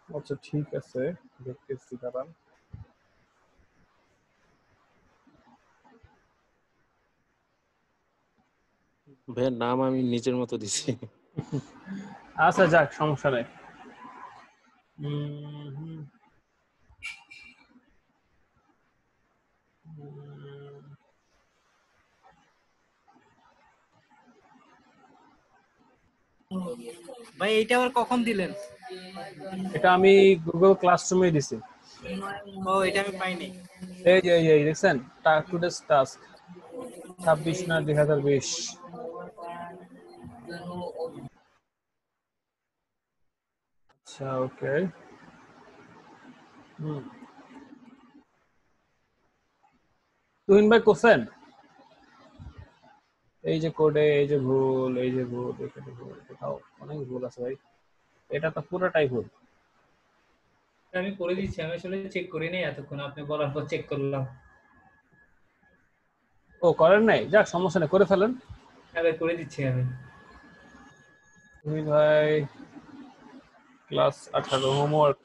আচ্ছা ঠিক আছে, দেখতেছি দাঁড়ান। ভাইয়ের নাম আমি নিজের মতো দিছি। আচ্ছা যাক, সমস্যা নেই। উম, হুম, ভাই এইটা আবার কখন দিলেন? এটা আমি গুগল ক্লাসরুমে দিছি। ও এটা আমি পাইনি। এই দেখছেন, টুডেস টাস্ক 26/9/2020। আচ্ছা ওকে। তুহিন ভাই কোসেন, এই যে কোডে এই যে ভুল, এই যে ভুল, এখানে ভুল, কোথাও অনেক ভুল আছে ভাই। এটা তো পুরোটাই ভুল। আমি করে দিচ্ছি, আমি আসলে চেক করি নাই এতক্ষণ, আপনি বলার পর চেক করলাম। ও করেন নাই, যাক সমস্যা নেই, করে ফেলেন। হ্যাঁ করে দিচ্ছি আমি। তুহিন ভাই ক্লাস 18 হোমওয়ার্ক।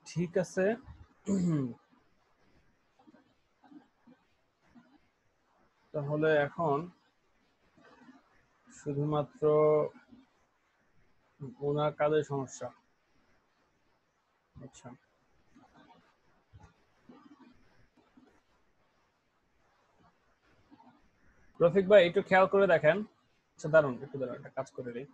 ঠিক আছে, তাহলে এখন শুধুমাত্র ওনার কাজের সমস্যা। আচ্ছা রফিক ভাই একটু খেয়াল করে দেখেন। আচ্ছা দারুন, একটু দাঁড়ান, একটা কাজ করে নিই।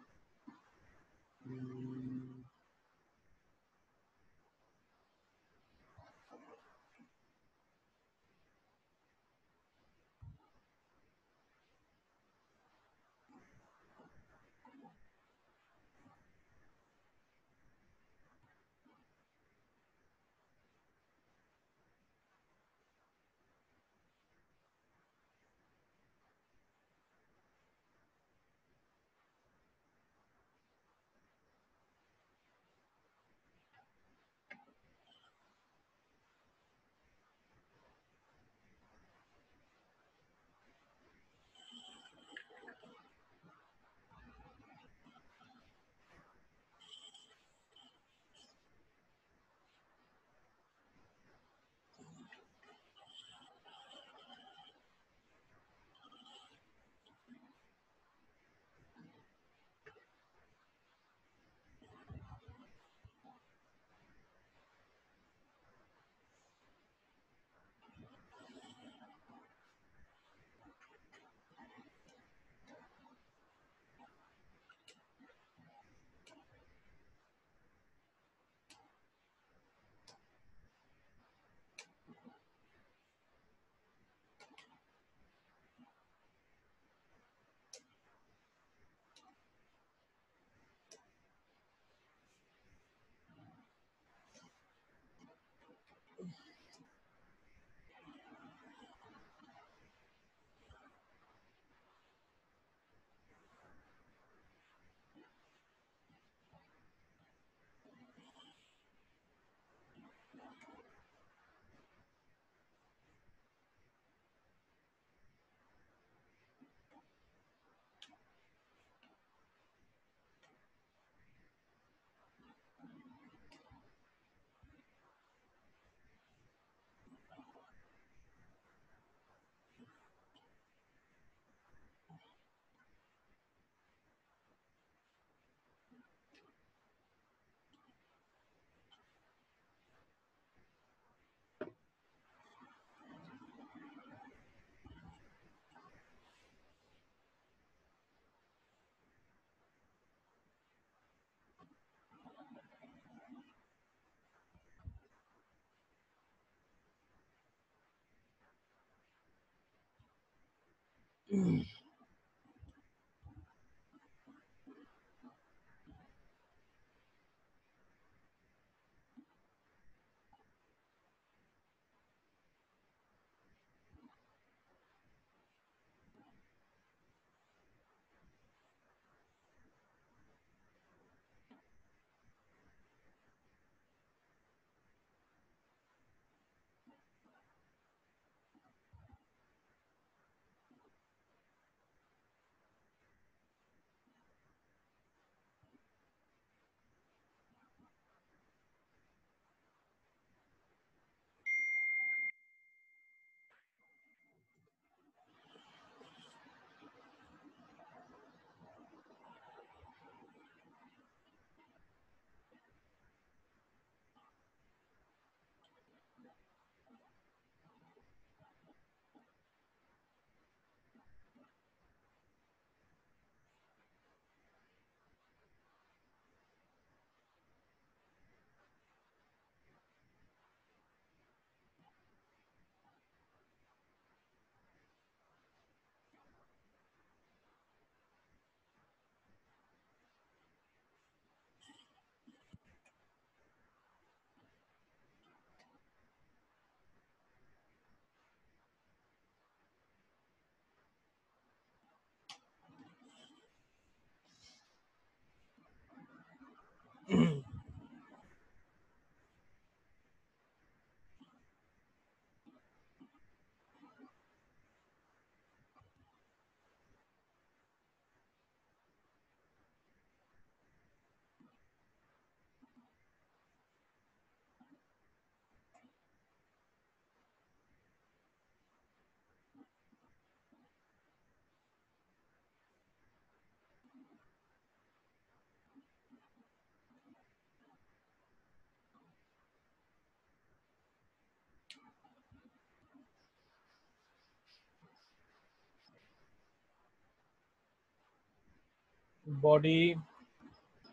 বডি,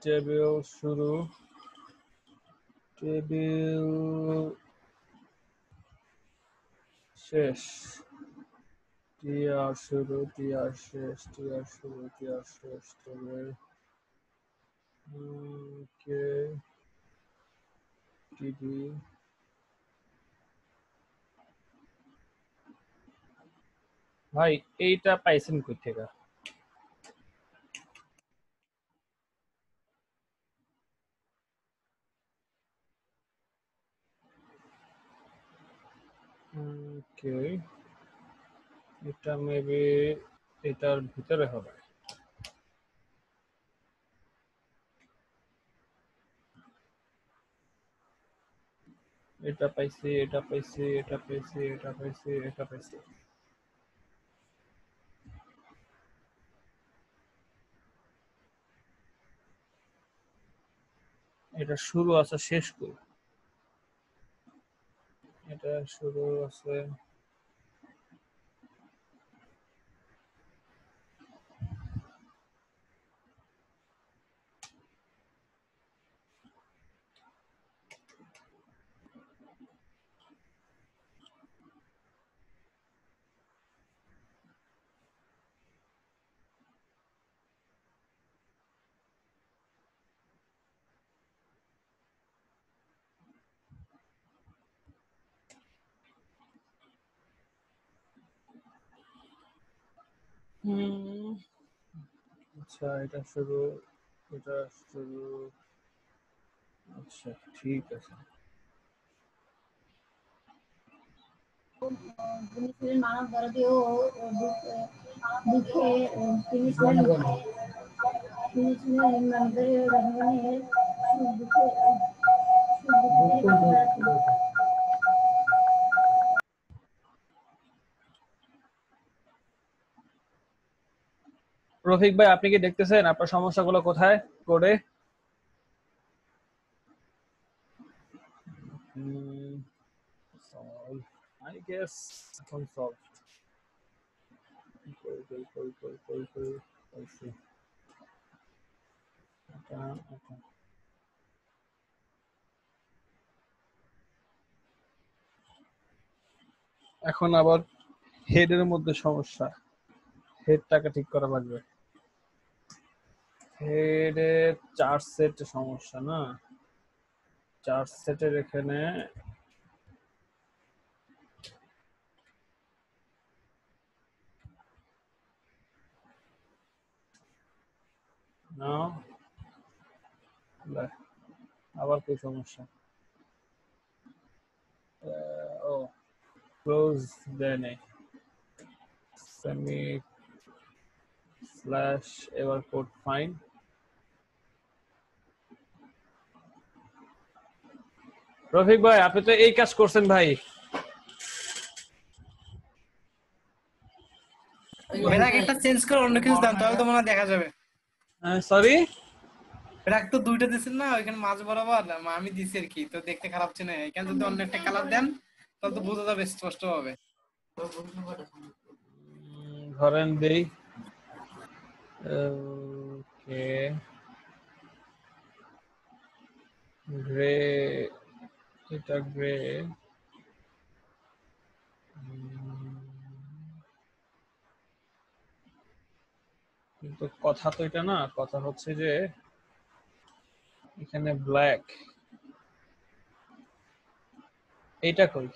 টেবিল শুরু, টেবিল শেষ, টিআর শুরু, টিআর শেষ, টিআর শুরু, টিআর শেষ, টেবিল কে টিভি। ভাই এইটা পাইছেন কই থেকে? ওকে, এটা মেবি এটার ভিতরে হবে। এটা পাইছি, এটা পাইছি, এটা পাইছি, এটা পাইছি, এটা পাইছি। এটা শুরু আছে, শেষ কই? এটা শুরু আছে, আচ্ছা এটা শুরু, এটা শুরু, আচ্ছা ঠিক আছে। তিনি ছিলেন মানব দরদী ও দুঃখে তিনি ছিলেন মানবদরদী ও জনগণের সুখ-দুঃখে রফিক ভাই আপনি কি দেখতেছেন আপনার সমস্যাগুলো কোথায় করে? solve, I guess এখন solve। পাইছি। এটা, এটা। এখন আবার হেডের মধ্যে সমস্যা। হেডটাকে ঠিক করা লাগবে। হেডে 4 সেট সমস্যা না, 4 সেটের এখানে না, আবার কি সমস্যা? ও ক্লোজ দেয় নেই, সেমি স্ল্যাশ, এবার কোড ফাইন। রফিক ভাই আপনি তো এই কাজ করছেন ভাই। ব্র্যাক একটা চেঞ্জ করে অন্য কিছু দেন, তাহলে তো মনে হয় দেখা যাবে। সরি, ব্র্যাক তো দুইটা দিছেন না, ওইখানে মাঝ বরাবর আমি দিছি আর কি, তো দেখতে খারাপ হচ্ছে না। এখানে যদি অন্য একটা কালার দেন তাহলে তো বোঝা যাবে স্পষ্ট হবে। ধরেন দেই, ওকে, গ্রে, এটা গ্রে, কিন্তু কথা তো এটা না, কথা হচ্ছে যে এখানে ব্ল্যাক, এইটা কই?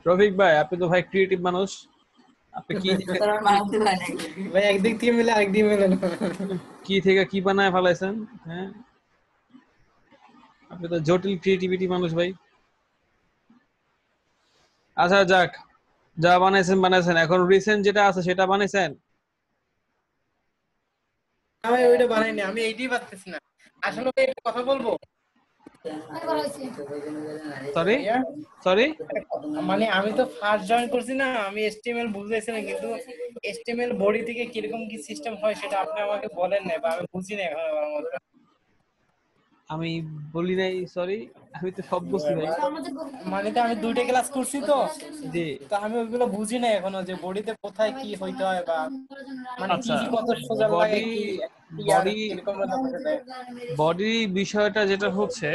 রফিক ভাই আপনি তো ভাই ক্রিয়েটিভ মানুষ, আপনি কি ভাই একদিক থেকে মিলে আরেক দিকে মিলে না। কি থেকে কি বানায় ফেলাইছেন? হ্যাঁ, আপনি তো জটিল ক্রিয়েটিভিটি মানুষ ভাই। আচ্ছা যাক, যা বানাইছেন বানাইছেন, এখন রিসেন্ট যেটা আছে সেটা বানাইছেন? আমি ওইটা বানাইনি, আমি এইটাই পারতেছি না আসলে। ভাই একটা কথা বলবো, সরি ভাইয়া, সরি, মানে আমি তো ফার্স্ট জয়েন করছি না, আমি এসটিএমএল বুঝতেছিলাম, কিন্তু এসটিএমএল বডি থেকে কিরকম কি সিস্টেম হয় সেটা আপনি আমাকে বলেন না, বা আমি বুঝি না এখন আমার মতো। আমি বলি নাই, সরি, আমি তো সব বুঝছি ভাই। মানে তো আমি দুইটা ক্লাস করছি তো, জি, তো আমি ওইগুলো বুঝি না এখনো, যে বডিতে কোথায় কি হইতে হয়, বা মানে কি আচ্ছা, কি কত সোজা লাগে, বডি কি আর বডি কিরকম লাগে দেয়। বডি বিষয়টা যেটা হচ্ছে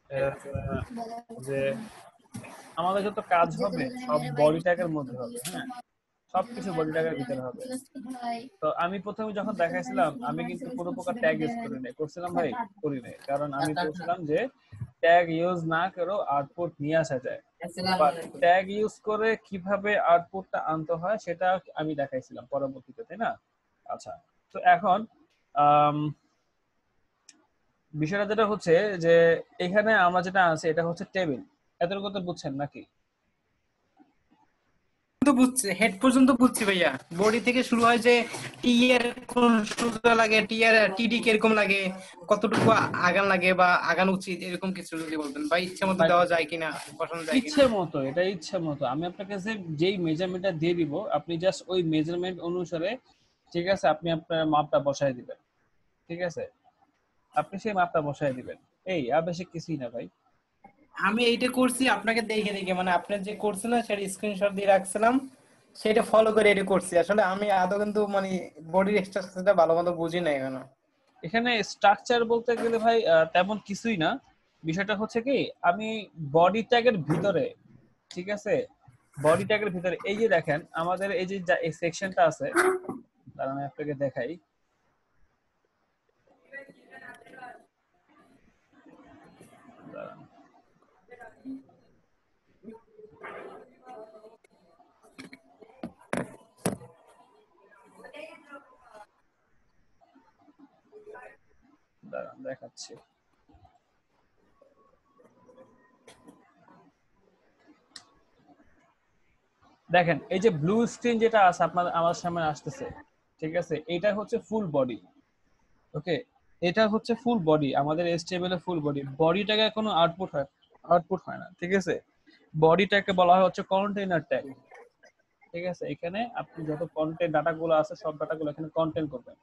আহ, যে আমাদের যত কাজ হবে সব বডি ট্যাগের মধ্যে হবে, হ্যাঁ, সবকিছু বডি ট্যাগের ভিতরে হবে। তো আমি প্রথমে যখন দেখাইছিলাম আমি কিন্তু কোনো প্রকার ট্যাগ ইউজ করি নাই, করছিলাম ভাই? করি নাই, কারণ আমি বলছিলাম যে ট্যাগ ইউজ না করেও আউটপুট নিয়ে আসা যায়, বা ট্যাগ ইউজ করে কিভাবে আউটপুটটা আনতে হয় সেটা আমি দেখাইছিলাম পরবর্তীতে, তাই না? আচ্ছা, তো এখন আম, বিষয়টা যেটা হচ্ছে যে এখানে আমরা যেটা আছে এটা হচ্ছে টেবিল, এতটুকু তো বুঝছেন নাকি? তো বুঝছি, হেড পর্যন্ত বুঝছি ভাইয়া। বডি থেকে শুরু হয় যে টি এর কোন সোজা লাগে, টি এর টিডি কিরকম লাগে, কতটুকু আগান লাগে বা আগান উচিত, এরকম কিছু যদি বলতেন, বা ইচ্ছে মতো দেওয়া যায় কিনা, বসানো যায় কিনা। ইচ্ছে মতো, এটা ইচ্ছে মতো, আমি আপনার কাছে যেই মেজারমেন্টটা দিয়ে দিব আপনি জাস্ট ওই মেজারমেন্ট অনুসারে, ঠিক আছে, আপনি আপনার মাপটা বসায় দিবেন, ঠিক আছে, আপনি সেই মাপটা বসায় দিবেন, এই আর বেশি কিছুই না ভাই। আমি এইটা করছি আপনাকে দেখে দেখে, মানে আপনি যে করছেন না সেটা স্ক্রিনশট দিয়ে রাখছিলাম, সেটা ফলো করে এটা করছি। আসলে আমি আদৌ কিন্তু মানে বডির স্ট্রাকচারটা ভালো মতো বুঝি না এখনো। এখানে স্ট্রাকচার বলতে গেলে ভাই তেমন কিছুই না। বিষয়টা হচ্ছে কি, আমি বডি ট্যাগের ভিতরে, ঠিক আছে, বডি ট্যাগের ভিতরে এই যে দেখেন আমাদের এই যে এই সেকশনটা আছে, তার আমি আপনাকে দেখাই। দাঁড়ান। দাঁড়ান দেখাচ্ছি। দেখেন এই যে ব্লু স্ক্রিন যেটা আছে আপনার আমার সামনে আসতেছে, ঠিক আছে, এটা হচ্ছে ফুল বডি। ওকে, এটা হচ্ছে ফুল বডি, আমাদের HTML এর ফুল বডি। বডিটাকে কোনো আউটপুট হয় না, ঠিক আছে। বডিটাকে বলা হয় হচ্ছে কন্টেইনার ট্যাগ, ঠিক আছে। এখানে আপনি যত কন্টেন্ট ডাটাগুলো আছে সব ডাটাগুলো এখানে কন্টেইন করবেন,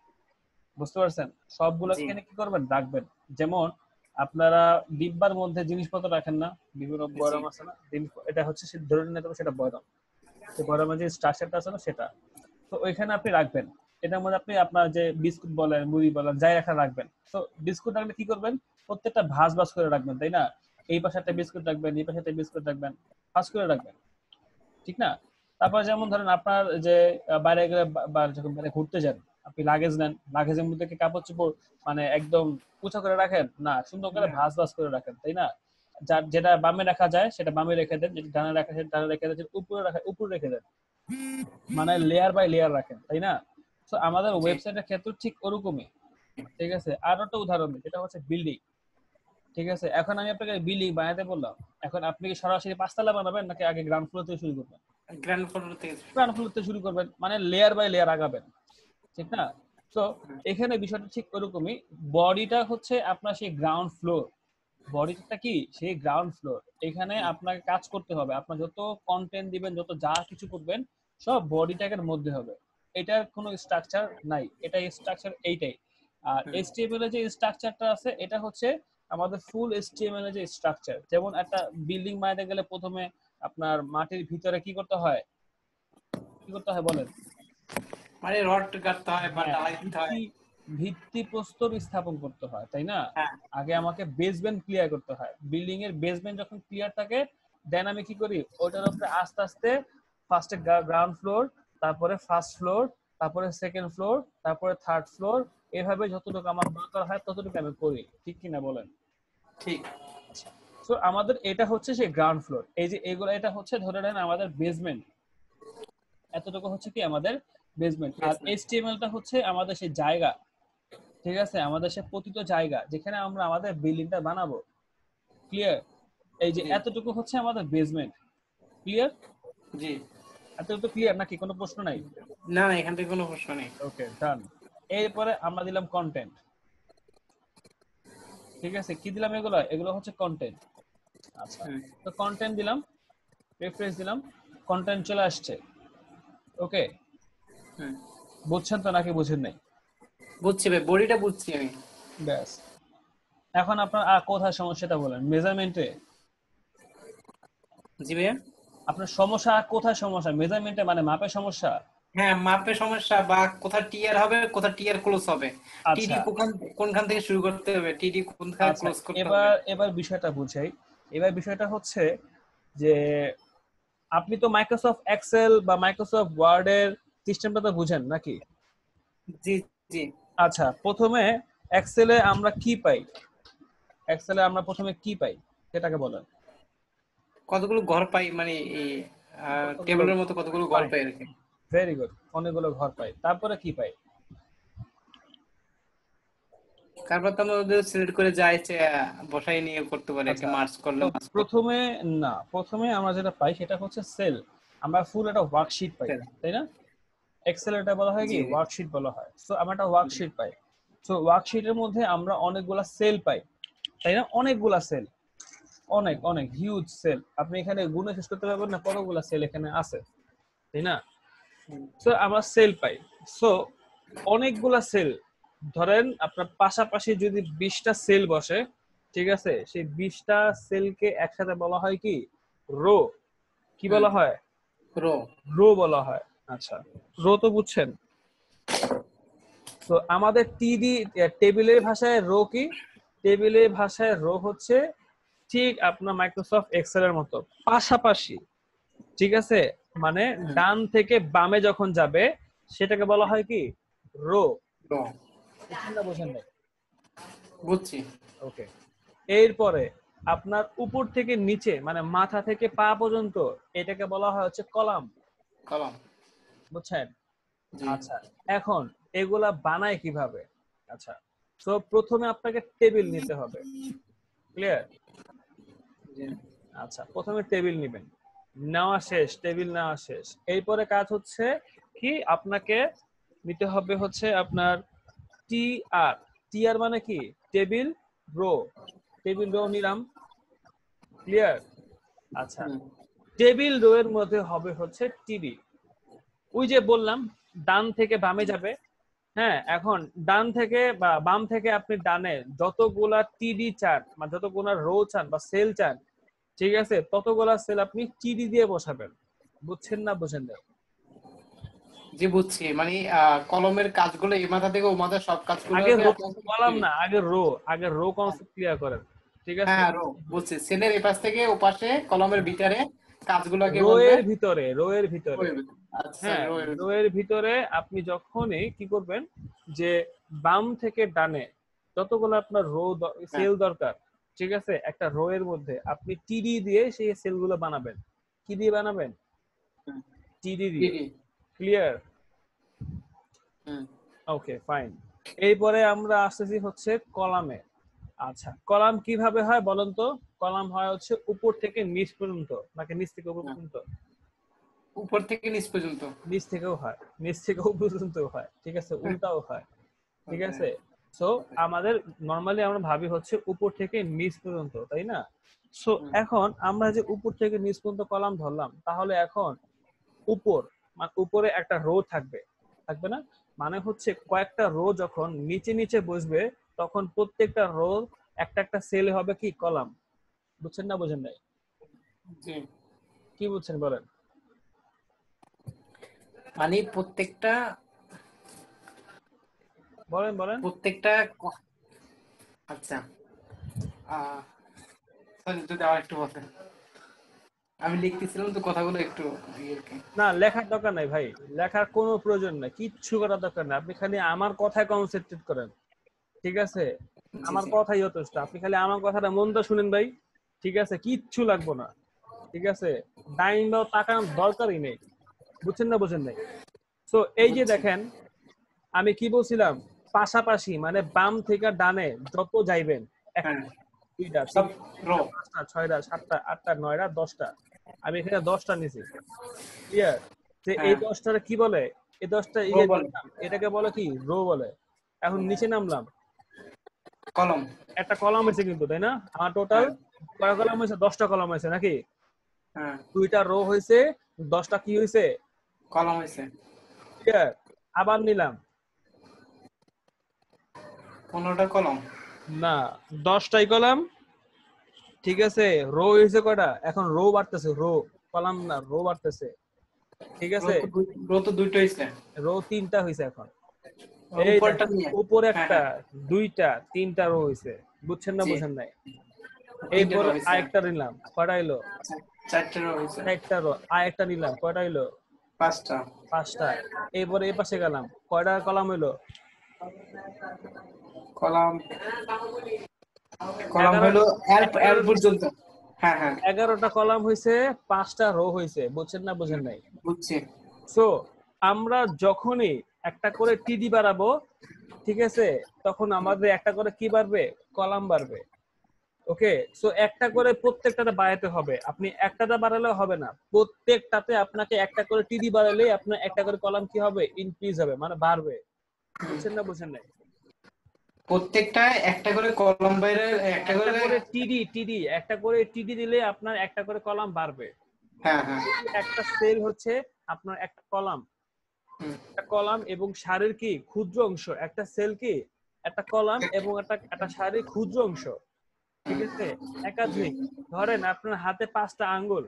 বুঝতে পারছেন? সবগুলো জি এখানে কি করবেন, রাখবেন। যেমন আপনারা ডিব্বার মধ্যে জিনিসপত্র রাখেন না, বিভিন্ন জি বয়রম আছে না, এটা হচ্ছে ধরে নিতে হবে সেটা বয়রম, তো বয়রমের যে স্ট্রাকচারটা আছে না সেটা, তো ওইখানে আপনি রাখবেন। এটার মধ্যে আপনি আপনার যে বিস্কুট বলেন, মুড়ি বলেন, যাই রাখা রাখবেন। তো বিস্কুট রাখলে কি করবেন, প্রত্যেকটা ভাঁজ ভাঁজ করে রাখবেন, তাই না? এই পাশে একটা বিস্কুট রাখবেন, এই পাশে একটা বিস্কুট রাখবেন, ভাঁজ করে রাখবেন, ঠিক না? তারপর যেমন ধরেন আপনার যে বাইরে গেলে বা যখন বাইরে ঘুরতে যান, আপনি লাগেজ নেন, লাগেজের মধ্যে কি কাপড় চোপড় মানে একদম কুচা করে রাখেন না, সুন্দর করে ভাঁজ ভাঁজ করে রাখেন, তাই না? যার যেটা বামে রাখা যায় সেটা বামে রেখে দেন, যেটা ডানে রাখা সেটা ডানে রেখে দেন, যেটা উপরে রাখা উপরে রেখে দেন, মানে লেয়ার বাই লেয়ার রাখেন, তাই না? তো আমাদের জি ওয়েবসাইটের ক্ষেত্রে ঠিক ওরকমই, ঠিক আছে। আর একটা উদাহরণ দিই, যেটা হচ্ছে বিল্ডিং, ঠিক আছে। এখন আমি আপনাকে বিল্ডিং বানাতে বললাম, এখন আপনি কি সরাসরি 5 তলা বানাবেন নাকি আগে গ্রাউন্ড ফ্লোর থেকে শুরু করবেন? গ্র্যান্ড ফ্লোর থেকে। গ্রাউন্ড ফ্লোর থেকে শুরু করবেন, মানে লেয়ার বাই লেয়ার আগাবেন, ঠিক না? তো এখানে বিষয়টা ঠিক ওরকমই। বডিটা হচ্ছে আপনার সেই গ্রাউন্ড ফ্লোর, বডিটা কি সেই গ্রাউন্ড ফ্লোর। এখানে আপনাকে কাজ করতে হবে, আপনার যত কন্টেন্ট দিবেন, যত যা কিছু করবেন, সব বডি ট্যাগের মধ্যে হবে। এটার কোনো স্ট্রাকচার নাই, এটা স্ট্রাকচার এইটাই। আর HTML এর যে স্ট্রাকচারটা আছে এটা হচ্ছে আমাদের ফুল HTML এর যে স্ট্রাকচার। যেমন একটা বিল্ডিং বানাতে গেলে প্রথমে আপনার মাটির ভিতরে কি করতে হয়, কি করতে হয় বলেন? মানে রড গাড়তে হয় বা হ্যাঁ, ঢালাই দিতে হয়। ভিত্তি প্রস্তর স্থাপন করতে হয়, তাই না? হ্যাঁ আগে আমাকে বেসমেন্ট ক্লিয়ার করতে হয়। বিল্ডিং এর বেসমেন্ট যখন ক্লিয়ার থাকে, দেন আমি কি করি, ওইটার উপরে আস্তে আস্তে ফার্স্টে গ্রাউন্ড ফ্লোর, তারপরে ফার্স্ট ফ্লোর, তারপরে সেকেন্ড ফ্লোর, তারপরে থার্ড ফ্লোর, এভাবে যতটুকু আমার দরকার হয় ততটুকু আমি করি, ঠিক কিনা বলেন? ঠিক। আচ্ছা, তো আমাদের এটা হচ্ছে সেই গ্রাউন্ড ফ্লোর। এই যে এগুলো, এটা হচ্ছে ধরে নেন আমাদের বেসমেন্ট, এতটুকু হচ্ছে কি আমাদের বেসমেন্ট। আর বেসমেন্ট। HTML টা হচ্ছে আমাদের সেই জায়গা, ঠিক আছে, আমাদের সে পতিত জায়গা যেখানে আমরা আমাদের বিল্ডিংটা বানাবো। ক্লিয়ার? এই যে জি এতটুকু হচ্ছে আমাদের বেসমেন্ট। ক্লিয়ার? জি। এতটুকু ক্লিয়ার নাকি, কোনো প্রশ্ন নাই? না না, এখান থেকে কোনো প্রশ্ন নেই। ওকে, ডান। এরপরে আমরা দিলাম কন্টেন্ট, ঠিক আছে। কি দিলাম, এগুলো এগুলো হচ্ছে কন্টেন্ট। আচ্ছা, হুম তো কন্টেন্ট দিলাম, রেফারেন্স দিলাম, কন্টেন্ট চলে আসছে। ওকে, হুম। বুঝছেন তো নাকি বুঝেন নাই? বুঝছি ভাই, বডিটা বুঝছি আমি। ব্যাস, এখন আপনার কোথায় সমস্যাটা বলেন, মেজারমেন্টে? জি ভাইয়া। আপনার সমস্যা কোথায়, সমস্যা মেজারমেন্টে মানে মাপের সমস্যা? হ্যাঁ, মাপে সমস্যা, বা কোথা টিয়ার হবে, কোথা টিয়ার ক্লোজ হবে, টিডি আচ্ছা, কোনখান থেকে শুরু করতে হবে, টিডি কোনখানে আচ্ছা, ক্লোজ করতে হবে। এবার এবার বিষয়টা বুঝাই। এবার বিষয়টা হচ্ছে যে আপনি তো মাইক্রোসফট এক্সেল বা মাইক্রোসফট ওয়ার্ড এর সিস্টেমটা তো বুঝেন নাকি? জি জি। আচ্ছা, প্রথমে এক্সেলে আমরা কি পাই, এক্সেলে আমরা প্রথমে কি পাই সেটাকে বলেন। কতগুলো ঘর পাই, মানে এই কতগুলো টেবিলের মতো কতগুলো ঘর পাই? পাই আর কি। ভেরি গুড, অনেকগুলো ঘর পাই। তারপরে কি পাই? তারপর তো আমরা ওদের সিলেক্ট করে যা ইচ্ছে বসাই নিয়ে করতে পারি আর কি, আচ্ছা, মার্চ করলে তো মার্চ করতে প্রথমে না, প্রথমে আমরা যেটা পাই সেটা হচ্ছে সেল। আমরা ফুল একটা ওয়ার্কশিট পাই, পারি। তাই না? এক্সেল এটা বলা হয় কি জি জি ওয়ার্কশিট বলা হয়। সো আমরা একটা জি। ওয়ার্কশিট পাই। সো ওয়ার্কশিটের মধ্যে আমরা অনেকগুলা সেল পাই, তাই না? অনেকগুলা সেল, অনেক অনেক হিউজ সেল। আপনি এখানে গুণে শেষ করতে পারবেন না কতগুলা সেল এখানে আছে, তাই না? সো আমরা সেল পাই। সো অনেকগুলা সেল, ধরেন আপনার পাশাপাশি যদি 20টা সেল বসে, ঠিক আছে, সেই 20টা সেলকে একসাথে বলা হয় কি রো। কি হুম। বলা হয়? রো। রো বলা হয়। আচ্ছা, রো তো বুঝছেন। তো আমাদের টিডি টেবিলের ভাষায় রো কি? টেবিলের ভাষায় রো হচ্ছে ঠিক আপনার মাইক্রোসফট এক্সেল এর মতো পাশাপাশি, ঠিক আছে? মানে ডান থেকে বামে যখন যাবে সেটাকে বলা হয় কি? রো। রো। বুঝছেন না বোঝেন নাই? বুঝছি। ওকে। এরপরে আপনার উপর থেকে নিচে মানে মাথা থেকে পা পর্যন্ত এটাকে বলা হয় হচ্ছে কলাম। কলাম। বুঝছেন? জি। আচ্ছা, এখন এগুলা বানায় কিভাবে? আচ্ছা, তো প্রথমে আপনাকে টেবিল নিতে হবে। ক্লিয়ার? জি। আচ্ছা, প্রথমে টেবিল নেবেন, নেওয়া শেষ, টেবিল নেওয়া শেষ। এরপরে কাজ হচ্ছে কি, আপনাকে নিতে হবে হচ্ছে আপনার টিআর। টিআর মানে কি? Table row. টেবিল রো নিলাম। ক্লিয়ার? আচ্ছা, টেবিল রো এর মধ্যে হবে হচ্ছে টিডি। ওই যে বললাম ডান থেকে বামে যাবে। হ্যাঁ, এখন ডান থেকে বা বাম থেকে আপনি ডানে যতগুলা টিডি চান বা যতগুলা রো চান বা সেল চান, ঠিক আছে, ততগুলা সেল আপনি টিডি দিয়ে বসাবেন। বুঝছেন না বোঝেন না? জি বুঝছি, মানে কলমের কাজগুলো এই মাথা থেকে ও মাথা সব কাজগুলো আগে রো কলাম না, আগে রো, আগে রো কনসেপ্ট ক্লিয়ার করেন, ঠিক আছে? হ্যাঁ রো বুঝছি, সেলের এই পাশ থেকে ও পাশে কলমের ভিতরে কাজগুলোকে রো বলবে এর ভিতরে, রো এর ভিতরে, রো। আচ্ছা হ্যাঁ, রো। রো এর ভিতরে আপনি যখনই কি করবেন যে বাম থেকে ডানে যতগুলো আপনার রো হ্যাঁ। সেল দরকার, ঠিক আছে, একটা রো এর মধ্যে আপনি টিডি দিয়ে সেই সেলগুলো বানাবেন। কি দিয়ে বানাবেন? টিডি দিয়ে। টিডি। ক্লিয়ার? ওকে, ফাইন। এরপরে আমরা আসতেছি হচ্ছে কলামে। আচ্ছা, কলাম কিভাবে হয় বলেন তো? কলাম হয় হচ্ছে উপর থেকে নিচ পর্যন্ত, নাকি নিচ থেকে উপর পর্যন্ত? উপর থেকে নিচ পর্যন্ত। নিচ থেকেও হয়, নিচ থেকে উপর পর্যন্ত হয়, ঠিক আছে, উল্টাও হয়, ঠিক আছে। সো আমাদের নরমালি আমরা ভাবি হচ্ছে উপর থেকে নিচ পর্যন্ত, তাই না? সো এখন আমরা যে উপর থেকে নিচ পর্যন্ত কলাম ধরলাম, তাহলে এখন উপর মানে উপরে একটা রো থাকবে, থাকবে না? মানে হচ্ছে কয়েকটা রো যখন নিচে নিচে বসবে তখন প্রত্যেকটা রো একটা একটা সেল হবে কি? কলাম। বুঝছেন না বোঝেন নাই? জি। কি বুঝছেন বলেন? মানে প্রত্যেকটা বলেন বলেন। প্রত্যেকটা আচ্ছা sorry, যদি আবার একটু বলতেন, আমি লিখতেছিলাম তো কথাগুলো একটু আর কি। না, লেখার দরকার নাই ভাই, লেখার কোনো প্রয়োজন নাই, কিচ্ছু করার দরকার নাই। আপনি খালি আমার কথায় কনসেন্ট্রেট করেন, ঠিক আছে? জি আমার জি। কথাই যথেষ্ট, আপনি খালি আমার কথাটা মন দিয়ে শুনেন ভাই, ঠিক আছে? কিচ্ছু লাগবো না, ঠিক আছে? ডাইন বা তাকানোর দরকারই নেই। বুঝছেন না বোঝেন নাই? তো এই যে বুঝছি। দেখেন, আমি কি বলছিলাম? পাশাপাশি মানে বাম থেকে ডানে যত যাইবেন, হ্যাঁ, একটা, দুইটা, সব তিনটা, রো। চারটা, পাঁচটা, ছয়টা, সাতটা, আটটা, নয়টা, 10টা। আমি এখানে 10টা নিছি। ক্লিয়ার? যে এই হ্যাঁ, 10টার কি বলে? এই 10টা এই রো যে বলে। এটাকে বলে কি? রো বলে। এখন নিচে নামলাম, কলম। একটা কলাম হয়েছে কিন্তু, তাই না? আমার টোটাল হ্যাঁ। কয় কলাম হয়েছে? 10টা কলাম হয়েছে নাকি? হ্যাঁ, 2টা রো হয়েছে, 10টা কি হয়েছে? কলম হয়েছে। ক্লিয়ার? আবার নিলাম, 15টা কলম। না, 10টাই কলাম, ঠিক আছে। রো হয়েছে কয়টা? এখন রো বাড়তেছে, রো, কলাম না, রো বাড়তেছে, ঠিক আছে। রো তো দুইটা হয়েছে। রো 3টা হয়েছে এখন। আর এই উপরটা দেখেন, নিয়ে। উপরে হ্যাঁ একটা, হ্যাঁ। 2টা, 3টা রো হয়েছে। বুঝছেন না জি। বুঝেন নাই? 3টে এরপর রো হয়েছে। আরেকটা নিলাম, কয়টা হইলো? 4টে রো হয়েছে। 4টা রো। আরেকটা নিলাম, কয়টা হইলো? 5টা। 5টা। এরপরে এই পাশে গেলাম, কয়টা কলাম হইলো? Column column 11। হলো এল পর্যন্ত। হ্যাঁ হ্যাঁ 11টা কলাম হয়েছে, 5টা রো হয়েছে। বুঝছেন না বুঝেন নাই? বুঝছি। সো আমরা যখনই একটা করে টিডি বাড়াবো, ঠিক আছে, তখন আমাদের একটা করে কি বাড়বে? কলাম বাড়বে। ওকে, সো একটা করে প্রত্যেকটাতে বাড়াতে হবে। আপনি একটাতে বাড়ালে হবে না, প্রত্যেকটাতে আপনাকে একটা করে টিডি বাড়ালে আপনার একটা করে কলাম কি হবে? ইনক্রিজ হবে, মানে বাড়বে। বুঝছেন না বুঝেন নাই? প্রত্যেকটা একটা করে কলম বাইরে একটা একটা করে। করে টিডি, টিডি একটা করে টিডি দিলে আপনার একটা করে কলাম বাড়বে। হ্যাঁ হ্যাঁ। একটা সেল হচ্ছে আপনার একটা কলাম, একটা কলাম এবং সারির কি ক্ষুদ্র অংশ। একটা সেল কি? একটা কলাম এবং একটা সারির ক্ষুদ্র অংশ, ঠিক আছে। একাধিক, ধরেন আপনার হাতে 5টা আঙ্গুল,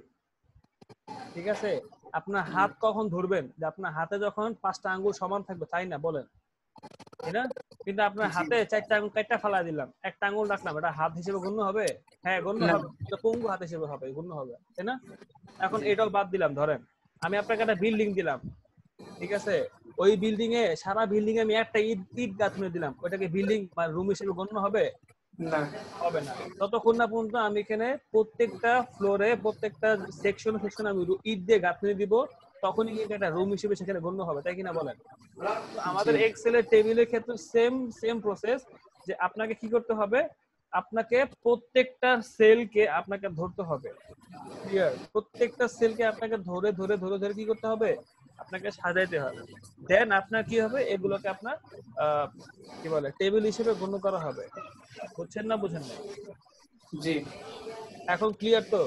ঠিক আছে, আপনার হাত কখন ধরবেন? যে আপনার হাতে যখন 5টা আঙ্গুল সমান থাকবে, তাই না? বলেন, তাই না? কিন্তু আপনার হাতে 4টা আঙ্গুল কাটটা ফালা দিলাম, একটা আঙ্গুল রাখলাম, এটা হাত হিসেবে গণ্য হবে? হ্যাঁ গণ্য না। হবে, এটা পঙ্গু হাত হিসেবে হবে, গণ্য হবে, তাই না? এখন এটাও বাদ দিলাম, ধরেন আমি আপনাকে একটা বিল্ডিং দিলাম, ঠিক আছে, ওই বিল্ডিং এ সারা বিল্ডিং এ আমি একটা ইট ইট গাঁথুনি দিলাম, ওইটাকে বিল্ডিং বা রুম হিসেবে গণ্য হবে? না। হবে না। ততক্ষণ না পর্যন্ত আমি এখানে প্রত্যেকটা ফ্লোরে প্রত্যেকটা সেকশনে আমি ইট দিয়ে গাঁথনি দিব, তখনই কিন্তু একটা রুম হিসেবে সেখানে গণ্য হবে, তাই কিনা বলেন? তো আমাদের এক্সেলের টেবিলের ক্ষেত্রে সেম সেম প্রসেস, যে আপনাকে কি করতে হবে, আপনাকে প্রত্যেকটা সেলকে আপনাকে ধরতে হবে, ক্লিয়ার? প্রত্যেকটা সেলকে আপনাকে ধরে ধরে ধরে ধরে কি করতে হবে, আপনাকে সাজাইতে হবে, দেন আপনার কি হবে, এগুলোকে আপনার কি বলে টেবিল হিসেবে গণ্য করা হবে। বুঝছেন না বুঝেন না? জি এখন ক্লিয়ার তো?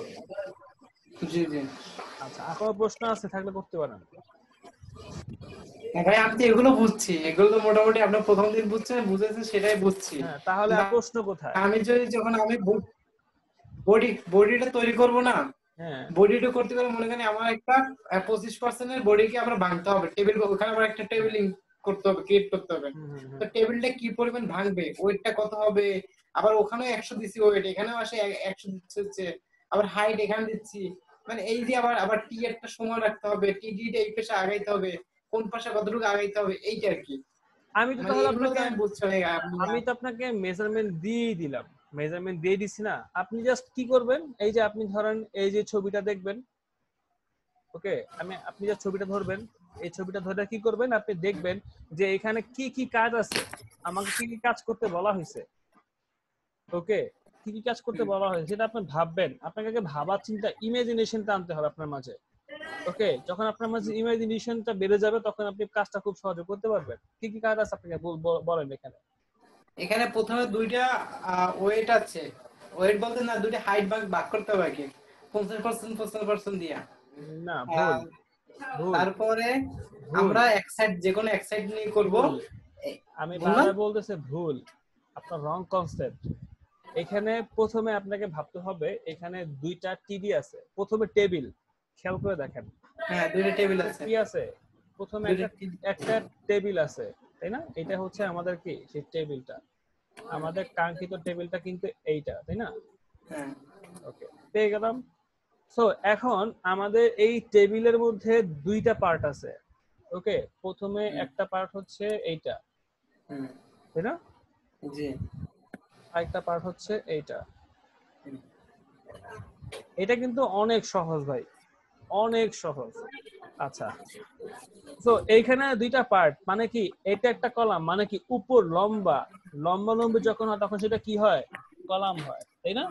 জি জি। আচ্ছা, এখনো প্রশ্ন আছে থাকলে করতে পারেন। ভাই আমি তো এগুলো বুঝছি, এগুলো তো মোটামুটি আপনার প্রথম দিন বুঝেছেন সেটাই বুঝছি। হ্যাঁ, তাহলে আর প্রশ্ন কোথায়? আমি যখন আমি বডিটা তৈরি করব না, হ্যাঁ, বডিটা করতে গেলে মনে করেন আমার একটা 25% এর বডিকে আমরা ভাঙতে হবে, টেবিল ওখানে আমার একটা টেবিলিং করতে হবে, ক্রিয়েট করতে হবে। তো টেবিলটা কি পরিমাণ ভাঙবে, ওয়েটটা কত হবে, আবার ওখানে 100 দিচ্ছি ওয়েট, এখানেও আসে 100 দিচ্ছে হচ্ছে, আবার হাইট এখানে দিচ্ছি, মানে এই যে আবার আবার টি একটা সময় রাখতে হবে, টিডিটা এই পাশে আগাইতে হবে, কোন পাশে কতটুকু আগাইতে হবে, এইটা আর কি। আমি তো মানে তাহলে এগুলো তো আপনাকে আমি বুঝছি না, আমি তো আপনাকে মেজারমেন্ট দিয়েই দিলাম, মেজারমেন্ট দিয়ে দিছি না? আপনি জাস্ট কি করবেন, এই যে আপনি ধরেন এই যে ছবিটা দেখবেন, ওকে, আপনি যে ছবিটা ধরবেন, এই ছবিটা ধরে কি করবেন, আপনি দেখবেন যে এখানে কি কি কাজ আছে, আমাকে কি কি কাজ করতে বলা হয়েছে, ওকে, কি কি কাজ করতে বলা হয়েছে সেটা আপনি ভাববেন, আপনাকে আগে ভাবার চিন্তা ইমাজিনেশনটা আনতে হবে আপনার মাঝে, ওকে? যখন আপনার মাঝে ইমাজিনেশনটা বেড়ে যাবে তখন আপনি কাজটা খুব সহজে করতে পারবেন। কি কি কাজ আছে আপনাকে বলেন এখানে। এখানে প্রথমে দুইটা ওয়েট আছে, ওয়েট বলতে না দুইটা হাইট ভাগ করতে হবে আর কি, 50% 50% দিয়া। না, ভুল ভুল তারপরে ভুল আমরা এক সাইড যে কোনো এক সাইড নিয়ে করব। ভুল। আমি বললাম বারবার বলতেছে ভুল, আপনার রং কনসেপ্ট। এখানে প্রথমে আপনাকে ভাবতে হবে, এখানে দুইটা টিভি আছে, প্রথমে টেবিল, খেয়াল করে দেখেন, হ্যাঁ দুইটা টেবিল আছে, কি আছে, প্রথমে দুইটা একটা টেবিল আছে, তাই না? এটা হচ্ছে আমাদের কি সেই টেবিলটা, আমাদের কাঙ্ক্ষিত টেবিলটা কিন্তু এইটা, তাই না? হ্যাঁ ওকে, পেয়ে গেলাম। সো এখন আমাদের এই টেবিলের মধ্যে দুইটা পার্ট আছে, ওকে? প্রথমে একটা পার্ট হচ্ছে এইটা, তাই না? জি আরেকটা পার্ট হচ্ছে এইটা। এটা কিন্তু অনেক সহজ ভাই, অনেক সহজ। আচ্ছা, তো এইখানে দুইটা পার্ট মানে কি, এটা একটা কলাম, মানে কি উপর লম্বা লম্বা লম্বি যখন হয় তখন সেটা কি হয়, কলাম হয়, তাই না?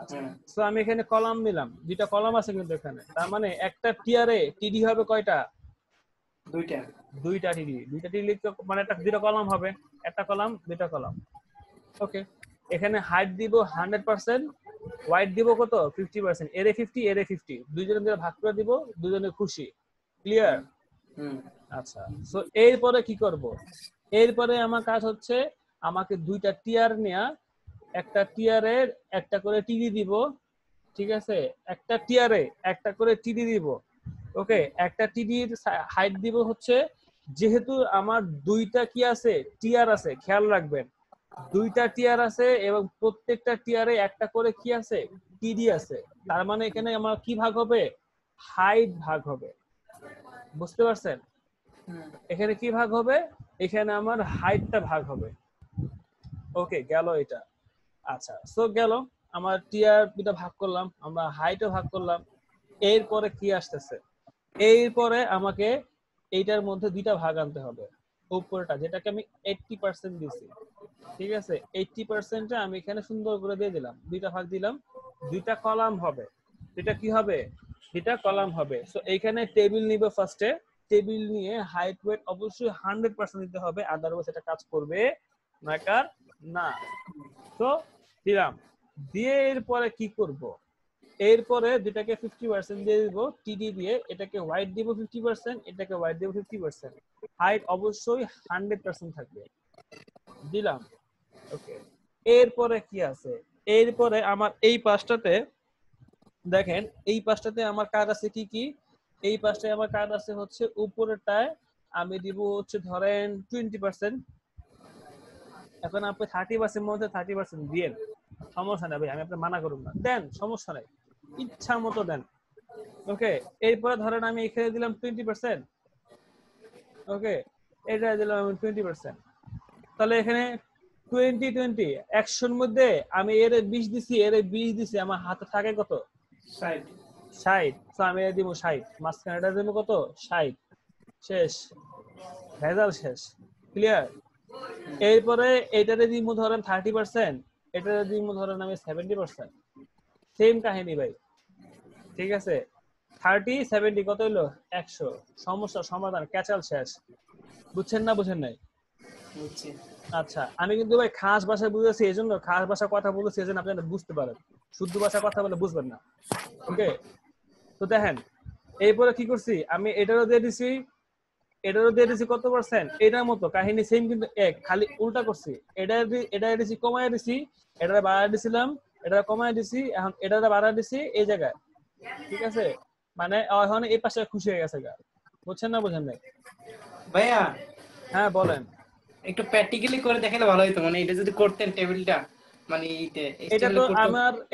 আচ্ছা, তো আমি এখানে কলাম নিলাম, দুইটা কলাম আছে কিন্তু এখানে, তার মানে একটা টিয়ারে টিডি হবে কয়টা, দুইটা। দুইটা টিডি, দুইটা টিডি মানে একটা দুইটা কলাম হবে, একটা কলাম দুইটা কলাম, ওকে? এখানে হাইট দিব 100%, ওয়াইড দিব কত 50%, এরে 50 এরে 50, দুইজনে মিলে ভাগ করে দিব, দুজনে খুশি, ক্লিয়ার? আচ্ছা, সো এরপরে কি করব, এরপরে আমার কাজ হচ্ছে আমাকে দুইটা টিয়ার নেয়া, একটা টিয়ারের একটা করে টিডি দিব, ঠিক আছে? একটা টিয়ারে একটা করে টিডি দিব, ওকে? একটা টিডির হাইট দিব হচ্ছে, যেহেতু আমার দুইটা কি আছে, টিয়ার আছে, খেয়াল রাখবেন দুইটা টিয়ার আছে এবং প্রত্যেকটা টিয়ারে একটা করে কি আছে, টিডি আছে, তার মানে এখানে আমার কি ভাগ হবে, হাইট ভাগ হবে, বুঝতে পারছেন? এখানে কি ভাগ হবে, এখানে আমার হাইটটা ভাগ হবে, ওকে? গেল এটা। আচ্ছা, সো গেল, আমার টিয়ার দুটা ভাগ করলাম, আমরা হাইটও ভাগ করলাম, এরপরে কি আসতেছে, এরপরে আমাকে এইটার মধ্যে দুইটা ভাগ আনতে হবে, উপরটা যেটাকে আমি 80% দিছি, ঠিক আছে? 80% আমি এখানে সুন্দর করে দিয়ে দিলাম, দুইটা ভাগ দিলাম, দুইটা কলাম হবে, দুইটা কি হবে, দুইটা কলাম হবে। সো এইখানে টেবিল নিবে ফার্স্টে, টেবিল নিয়ে হাইট ওয়েট অবশ্যই 100% দিতে হবে, আদারওয়াইজ এটা কাজ করবে নাকার না। তো দিলাম, দিয়ে এরপরে কি করব, এরপরে দুটাকে 50% দিয়ে দিব টিডি দিয়ে, এটাকে ওয়াইড দিব 50%, এটাকে ওয়াইড দিব 50%, হাইট অবশ্যই 100% থাকবে, দিলাম, ওকে? এরপরে কি আছে, এরপরে আমার এই পাশটাতে দেখেন, এই পাশটাতে আমার কাজ আছে কি কি, এই পাশটায় আমার কাজ আছে হচ্ছে উপরেরটায় আমি দিব হচ্ছে ধরেন 20%। এখন আপনি 30% মধ্যে 30% দিয়েন, সমস্যা নেই ভাই, আমি আপনাকে মানা করব না, দেন সমস্যা নেই, ইচ্ছা মতো দেন। ওকে, এরপরে ধরেন আমি এখানে দিলাম 20%। ওকে, এটা দিলাম আমি 20%। তাহলে এখানে 20 100-র মধ্যে আমি এর 20 দিছি, এর 20 দিছি, আমার হাতে থাকে কত? 60। তো আমি এর দিব 60, মাঝখানে এটা দিব কত? 60। শেষ, ভেজাল শেষ। ক্লিয়ার? এরপরে এটারে দিব ধরেন 30%, এটারে দিব ধরেন আমি 70%। সেম কাহিনী ভাই, ঠিক আছে? 30-70 কত হইলো? 100। সমস্যা সমাধান, ক্যাচাল শেষ। বুঝছেন না বুঝেন নাই? বুঝছি। আচ্ছা, আমি কিন্তু ভাই খাস ভাষায় বুঝেছি, এই জন্য খাস ভাষা কথা বলেছি, এই জন্য আপনারা বুঝতে পারেন। শুদ্ধ ভাষা কথা বলে বুঝবেন না। ওকে, তো দেখেন এরপরে কি করছি, আমি এটারও দিয়ে দিছি, এটারও দিয়ে দিছি কত পার্সেন্ট, এটার মতো কাহিনী সেম, কিন্তু এক খালি উল্টা করছি। এটা দিছি কমায় দিছি, এটা বাড়ায় দিছিলাম, এটা কমায় দিছি, এখন এটা বাড়ায় দিছি এই জায়গায়। ঠিক আছে, মানে এখন এই পাশে খুশি হয়ে গেছে গা। বুঝছেন না বুঝেন নাই? ভাইয়া হ্যাঁ বলেন। একটু প্র্যাকটিক্যালি করে দেখালে ভালো হতো, মানে এটা যদি করতেন টেবিলটা, মানে এটা HTML তো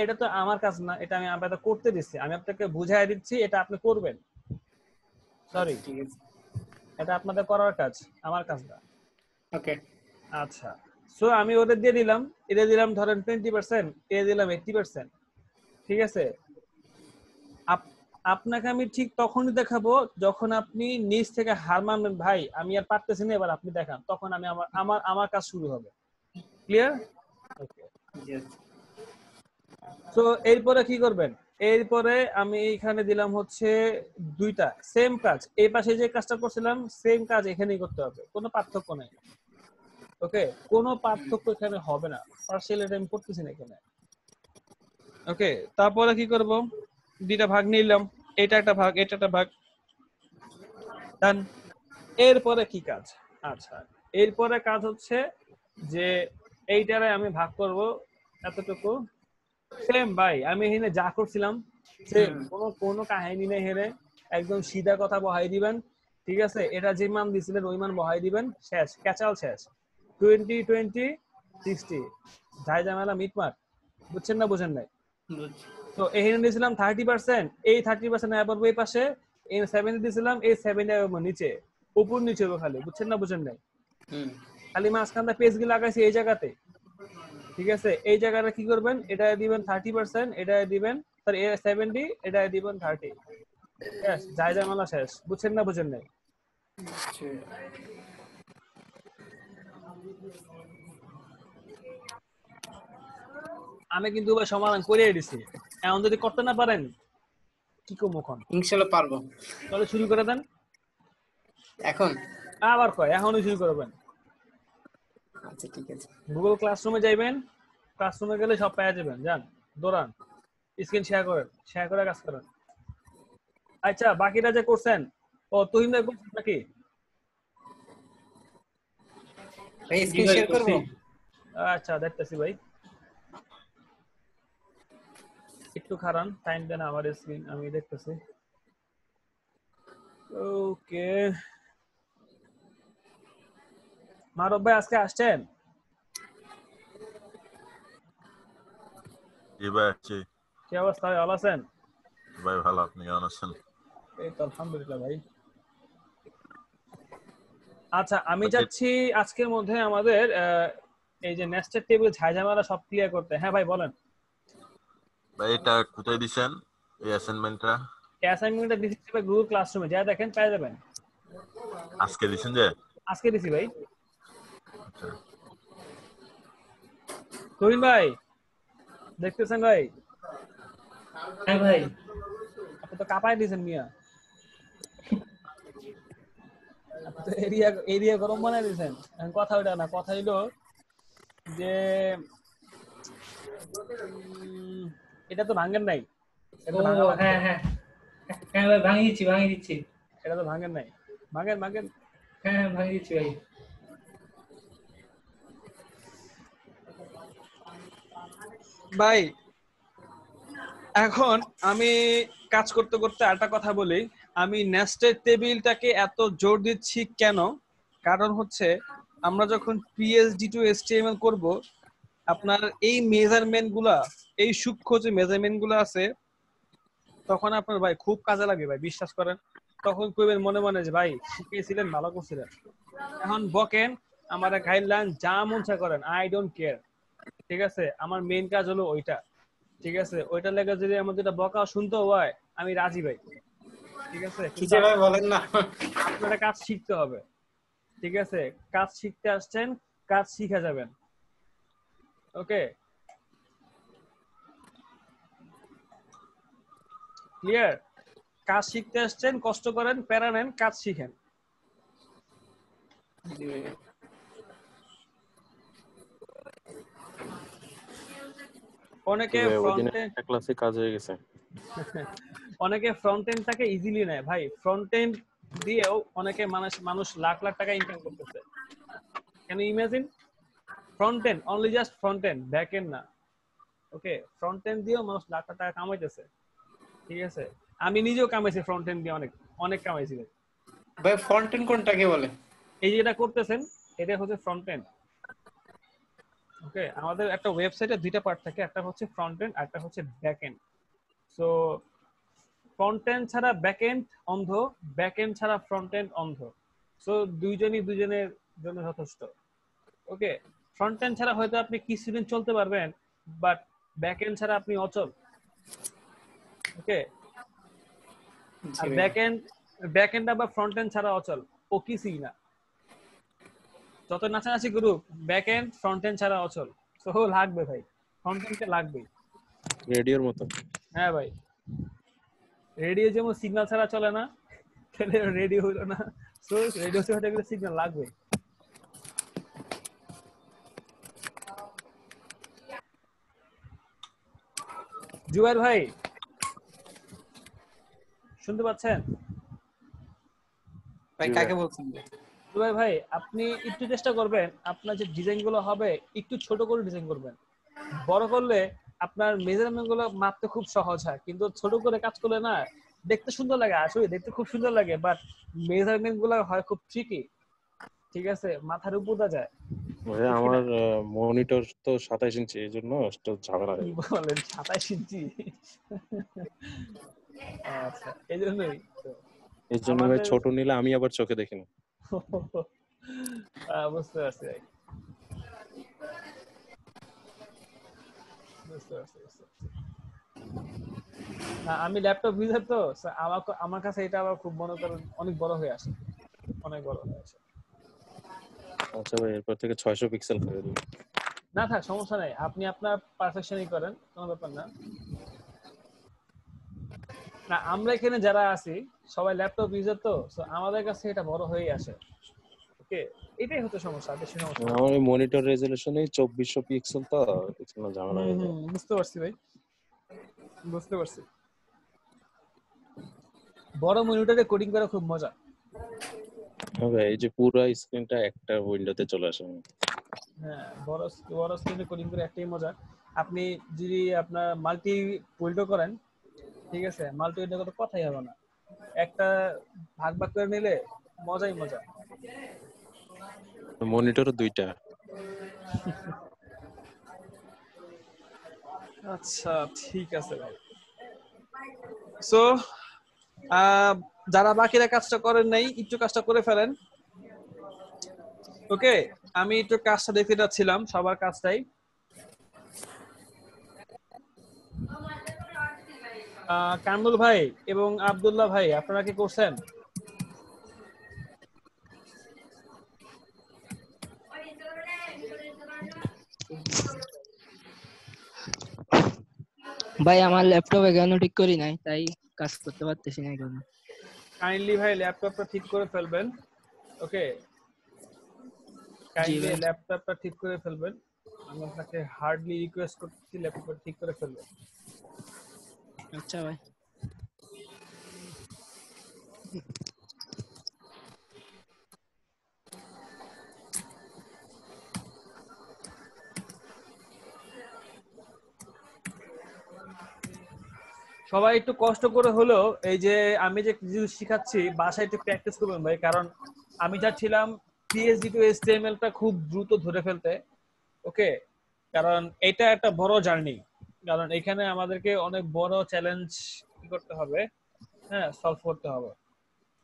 এ করতে। আমার কাজ না, এটা আমি আপনাকে করতে দিচ্ছি, আমি আপনাকে বুঝাই দিচ্ছি, এটা আপনি করবেন। সরি, ঠিক আছে, এটা আপনাদের করার কাজ, আমার কাজ না। ওকে। আচ্ছা, সো আমি ওদের দিয়ে দিলাম, এটা দিলাম ধরেন 20%, এটা দিলাম 80%। ঠিক আছে, আপনাকে আমি ঠিক তখনই দেখাবো যখন আপনি নিজ থেকে হার মানবেন, ভাই আমি আর পারতেছি না, এবার আপনি দেখান, তখন আমি আমার আমার আমার কাজ শুরু হবে। ক্লিয়ার? ওকে, তো এরপরে কি করবেন, এরপরে আমি এইখানে দিলাম হচ্ছে দুইটা সেম কাজ, এই পাশে যে কাজটা করছিলাম সেম কাজ এখানেই করতে হবে, কোনো পার্থক্য নেই। ওকে, কোনো পার্থক্য এখানে হবে না, পার্সিয়াল এটা আমি করতেছি না এখানে। ওকে, তারপরে কি করব, দুইটা ভাগ নিলাম, এটা একটা ভাগ, এটা একটা ভাগ, ডান। এরপরে কি কাজ? আচ্ছা, এরপরে কাজ হচ্ছে যে এইটারে আমি ভাগ করব এতটুকু, সেম ভাই আমি এখানে যা করছিলাম সেম, কোনো কাহিনী নেই হেরে, একদম সিধা কথা বহাই দিবেন। ঠিক আছে, এটা যে মান দিছিলেন ওই মান বহাই দিবেন, শেষ, ক্যাচাল শেষ। 20-20-60, যাই ঝামেলা মিটমাট। বুঝছেন না বুঝেন নাই? তো এখানে দিয়েছিলাম 30%, এই 30% আবার এই পাশে, এই 70 দিয়েছিলাম, এই 70 নিচে, উপর নিচে হবে খালি। বুঝছেন না বুঝেন নাই? খালি মাঝখানটা পেজ গুলো লাগাইছি এই জায়গাতে। ঠিক আছে, এই জায়গাটা কি করবেন, এটা দিবেন 30%, এটা দিবেন 70, এটা দিবেন 30। শেষ, যাই ঝামেলা শেষ। বুঝছেন না বুঝেন নাই? আমি কিন্তু ভাই সমাধান করিয়ে দিছি, এখন যদি করতে না পারেন কি করবো এখন? ইনশাআল্লাহ পারবো। তাহলে শুরু করে দেন এখন আবার, কয় এখনই শুরু করবেন। আচ্ছা ঠিক আছে। গুগল ক্লাসরুমে যাইবেন, ক্লাসরুমে গেলে সব পেয়ে যাবেন, যান দৌড়ান, স্ক্রিন শেয়ার করেন, শেয়ার করে কাজ করেন। আচ্ছা, বাকিটা যে করছেন, ও তুহিন ভাই করছেন নাকি? ভাই জি স্ক্রিন ভাই শেয়ার করব? করছি। আচ্ছা দেখতেছি ভাই, একটু খারান, টাইম দেন, আমার স্ক্রিন আমি দেখতেছি। ওকে, মারব ভাই আজকে আসছেন? জি ভাই আছি। কি অবস্থা ভাই, ভালো আছেন? ভাই ভালো, আপনি কেমন আছেন? এই তো আলহামদুলিল্লাহ ভাই। আচ্ছা, আমি চাচ্ছি আজকের মধ্যে আমাদের এই যে নেস্টেড টেবিল ঝাইঝামেলা সব ক্লিয়ার করতে। হ্যাঁ ভাই বলেন। ভাই এটা কোথায় দিছেন এই অ্যাসাইনমেন্টটা? অ্যাসাইনমেন্টটা দিচ্ছি ভাই গুগল ক্লাসরুমে, যা দেখেন পেয়ে যাবেন। আজকে দিছেন যে? আজকে দিছি ভাই। আচ্ছা। তুহিন ভাই দেখতেছেন ভাই? হ্যাঁ ভাই, আপনি তো কাঁপায় দিয়েছেন মিয়া, আপনি তো এরিয়া এরিয়া গরম বানাই দিয়েছেন। এখন কথা ওইটা না, কথা হইলো যে এটা তো ভাঙেন নাই, এটা ও তো ভাঙা লাগবে। হ্যাঁ হ্যাঁ হ্যাঁ ভাই, ভাঙিয়ে দিচ্ছি। এটা তো ভাঙেন নাই, ভাঙেন ভাঙেন। হ্যাঁ হ্যাঁ, ভাঙিয়ে দিচ্ছি ভাই। ভাই এখন আমি কাজ করতে করতে আরেকটা কথা বলি, আমি নেস্টেড টেবিলটাকে এত জোর দিচ্ছি কেন? কারণ হচ্ছে আমরা যখন পিএইচডি টু এইচটিএমএল করব, আপনার এই মেজারমেন্ট গুলা, এই সূক্ষ্ম যে মেজারমেন্ট গুলো আছে, তখন আপনার ভাই খুব কাজে লাগে ভাই, বিশ্বাস করেন। তখন কইবেন মনে মনে যে ভাই শিখিয়েছিলেন, ভালো করছিলেন। এখন বকেন, আমার গাইডলাইন যা মন চায় করেন, আই ডোন্ট কেয়ার। ঠিক আছে, আমার মেইন কাজ হলো ওইটা। ঠিক আছে, ওইটার লেগে যদি আমার যেটা বকা শুনতে হয়, আমি রাজি ভাই। ঠিক আছে, কি কিন্তু যে ভাই বলেন না। আপনারা কাজ শিখতে হবে। ঠিক আছে, কাজ শিখতে আসছেন, কাজ শিখে যাবেন। ওকে, ক্লিয়ার? কাজ শিখতে আসছেন, কষ্ট করেন, প্যারা নেন, কাজ শিখেন। জি ভাইয়া। অনেকে ওই ফ্রন্ট দিনে একটা ক্লাসে কাজ হয়ে গেছে। অনেকে ফ্রন্ট এন্ডটাকে ইজিলি নেয় ভাই। ফ্রন্ট এন্ড দিয়েও অনেকে মানুষ লাখ লাখ টাকা ইনকাম করতেছে। Can you imagine? Front end, only just front end, back end না। ওকে, ফ্রন্ট এন্ড দিয়েও মানুষ লাখ লাখ টাকা কামাইতেছে। ঠিক আছে, আমি নিজেও কামাইছি ফ্রন্ট এন্ড দিয়ে, অনেক অনেক কামাইছি ভাই। ভাই ফ্রন্ট এন্ড কোনটাকে বলে? এই যেটা করতেছেন, এটা হচ্ছে ফ্রন্ট এন্ড। ওকে, আমাদের একটা ওয়েবসাইটে দুইটা পার্ট থাকে, একটা হচ্ছে ফ্রন্ট এন্ড আর একটা হচ্ছে back end. So front end ছাড়া ব্যাক এন্ড অন্ধ, ব্যাক এন্ড ছাড়া ফ্রন্ট এন্ড অন্ধ। সো দুইজনই দুইজনের জন্য যথেষ্ট। ওকে, ফ্রন্ট এন্ড ছাড়া হয়তো আপনি কিছুদিন চলতে পারবেন, বাট ব্যাক এন্ড ছাড়া আপনি অচল। ওকে, জি আর ভাইয়া। ব্যাক এন্ড আবার ফ্রন্ট এন্ড ছাড়া অচল, ও কিছুই না। যত নাচানাচি group, back end front end ছাড়া অচল। সো লাগবে ভাই, ফ্রন্ট এন্ডকে লাগবেই। রেডিওর মতো। হ্যাঁ ভাই, রেডিও যেমন সিগন্যাল ছাড়া চলে না, তাহলে রেডিও হইলো না। সো রেডিও হতে গেলে সিগন্যাল লাগবে। জুবাইর ভাই, শুনতে পাচ্ছেন? ভাই জি ভাই। কাকে বলছেন? জুবাইর ভাই, আপনি একটু চেষ্টা করবেন, আপনার যে ডিজাইন গুলো হবে একটু ছোট করে ডিজাইন করবেন। বড় করলে আপনার মেজারমেন্ট গুলো মাপতে খুব সহজ হয়, কিন্তু ছোট করে কাজ করলে না, দেখতে সুন্দর লাগে, আসলে দেখতে খুব সুন্দর লাগে, বাট মেজারমেন্ট গুলো হয় খুব ট্রিকি। ঠিক আছে, মাথার উপর যায়। ভাই ঠিক আমার না? মনিটর তো 27 ইঞ্চি, এই জন্য একটু ঝামেলা কি হয়ে গেছে। বলেন, 27 ইঞ্চি? আচ্ছা, এই জন্যই তো এই জন্য ভাই আমাদের ছোট নিলে আমি আবার চোখে দেখি না। বুঝতে পারছি ভাই, বুঝতে পারছি, বুঝতে পারছি। না, আমি ল্যাপটপ ইউজার তো, so আমার কাছে এটা আবার খুব, মনে করেন, অনেক বড় হয়ে আসে, অনেক বড় হয়ে আসে। আচ্ছা ভাই, এরপর থেকে 600 পিক্সেল করে দিন। না থাক, সমস্যা নাই, আপনি আপনার পারফেকশনই করেন, কোনো ব্যাপার না। না, আমরা এখানে যারা আছি সবাই ল্যাপটপ ইউজার তো, so আমাদের কাছে এটা বড় হয়েই আসে। ওকে, এটাই হচ্ছে সমস্যা, বেশি সমস্যা না। আমার মনিটর রেজলিউশনই 2400 পিক্সেল, তো কিছু না ঝামেলা হয়ে যায়। বুঝতে পারছি ভাই, বুঝতে পারছি। বড় মনিটরে কোডিং করা খুব মজা। হ্যাঁ ভাই, এই যে পুরো স্ক্রিনটা একটা উইন্ডোতে চলে আসে। হ্যাঁ, বড় বড় স্ক্রিনে কোডিং করে একটাই মজা। আপনি যদি আপনার মাল্টি উইন্ডো করেন, ঠিক আছে, মাল্টি উইন্ডো করতে কথাই হবে না, একটা ভাগ ভাগ করে নিলে মজাই মজা। মনিটরও দুইটা। আচ্ছা, ঠিক আছে ভাই। সো যারা বাকিরা কাজটা করেন নাই, একটু কাজটা করে ফেলেন। ওকে, আমি একটু কাজটা দেখতে যাচ্ছিলাম, সবার কাজটাই। কামরুল ভাই এবং আব্দুল্লাহ ভাই, আপনারা কি করছেন? ভাই আমার ল্যাপটপ এখনো ঠিক করি নাই, তাই কাজ করতে পারতেছি না এখনো। কাইন্ডলি ভাই ল্যাপটপটা ঠিক করে ফেলবেন। ওকে, জি কাইন্ডলি ভাই। ল্যাপটপটা ঠিক করে ফেলবেন। আমি আপনাকে হার্ডলি রিকোয়েস্ট করতেছি ল্যাপটপটা ঠিক করে ফেলবেন। আচ্ছা ভাই। সবাই একটু কষ্ট করে হলেও এই যে আমি যে জিনিস শিখাচ্ছি বাসায় একটু প্র্যাকটিস করবেন ভাই, কারণ আমি যা ছিলাম পিএইচডি টু এইচটিএমএল টা খুব দ্রুত ধরে ফেলতে। ওকে, কারণ এটা একটা বড় জার্নি, কারণ এখানে আমাদেরকে অনেক বড় চ্যালেঞ্জ কি করতে হবে, হ্যাঁ সলভ করতে হবে,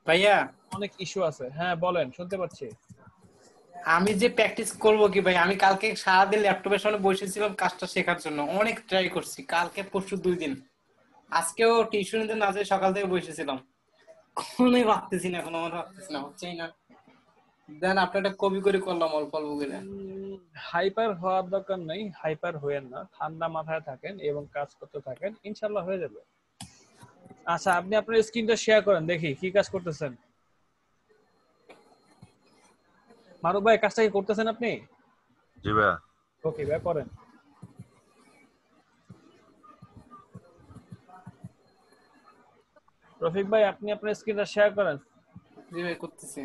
ভাইয়া অনেক ইস্যু আছে। হ্যাঁ বলেন, শুনতে পাচ্ছি। আমি যে প্র্যাকটিস করব কি ভাই, আমি কালকে সারাদিন ল্যাপটপের সামনে বসেছিলাম কাজটা শেখার জন্য, অনেক ট্রাই করছি, কালকে পরশু 2 দিন, আজকেও টিউশনিতে না যেয়ে সকাল থেকে বসেছিলাম, কোনোই ভাবতেছি না, এখন আমার ভাবতেছি না, হচ্ছেই না। দেন আপনি একটা কপি করে করলাম অল্প অল্প করে। হাইপার হওয়ার দরকার নেই, হাইপার হয়েন না, ঠান্ডা মাথায় থাকেন এবং কাজ করতে থাকেন, ইনশাল্লাহ হয়ে যাবে। আচ্ছা, আপনি আপনার স্ক্রিনটা শেয়ার করেন, দেখি কি কাজ করতেছেন। মারুফ ভাই, কাজটা কি করতেছেন আপনি? জি ভাইয়া। ওকে ভাই, করেন। রফিক ভাই, আপনি আপনার স্ক্রিনটা শেয়ার করেন। জি ভাই করতেছি।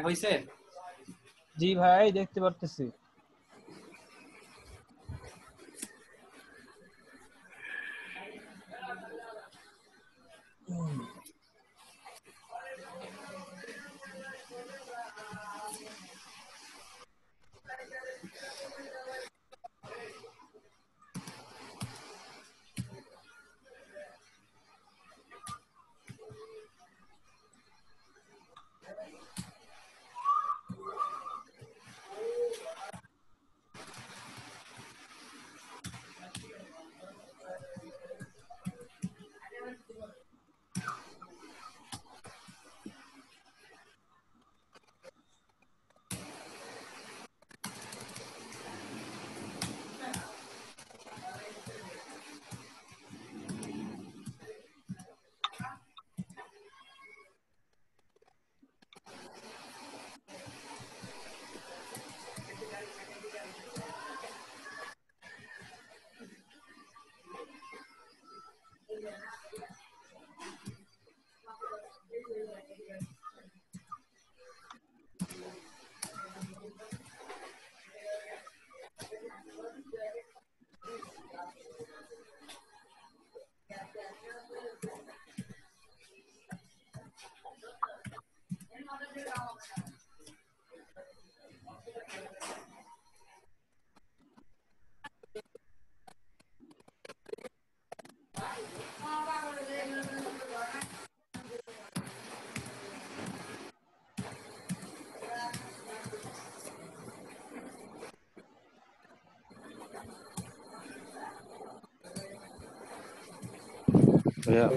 হয়েছে? জি ভাই, দেখতে পারতেছি। ভাইয়া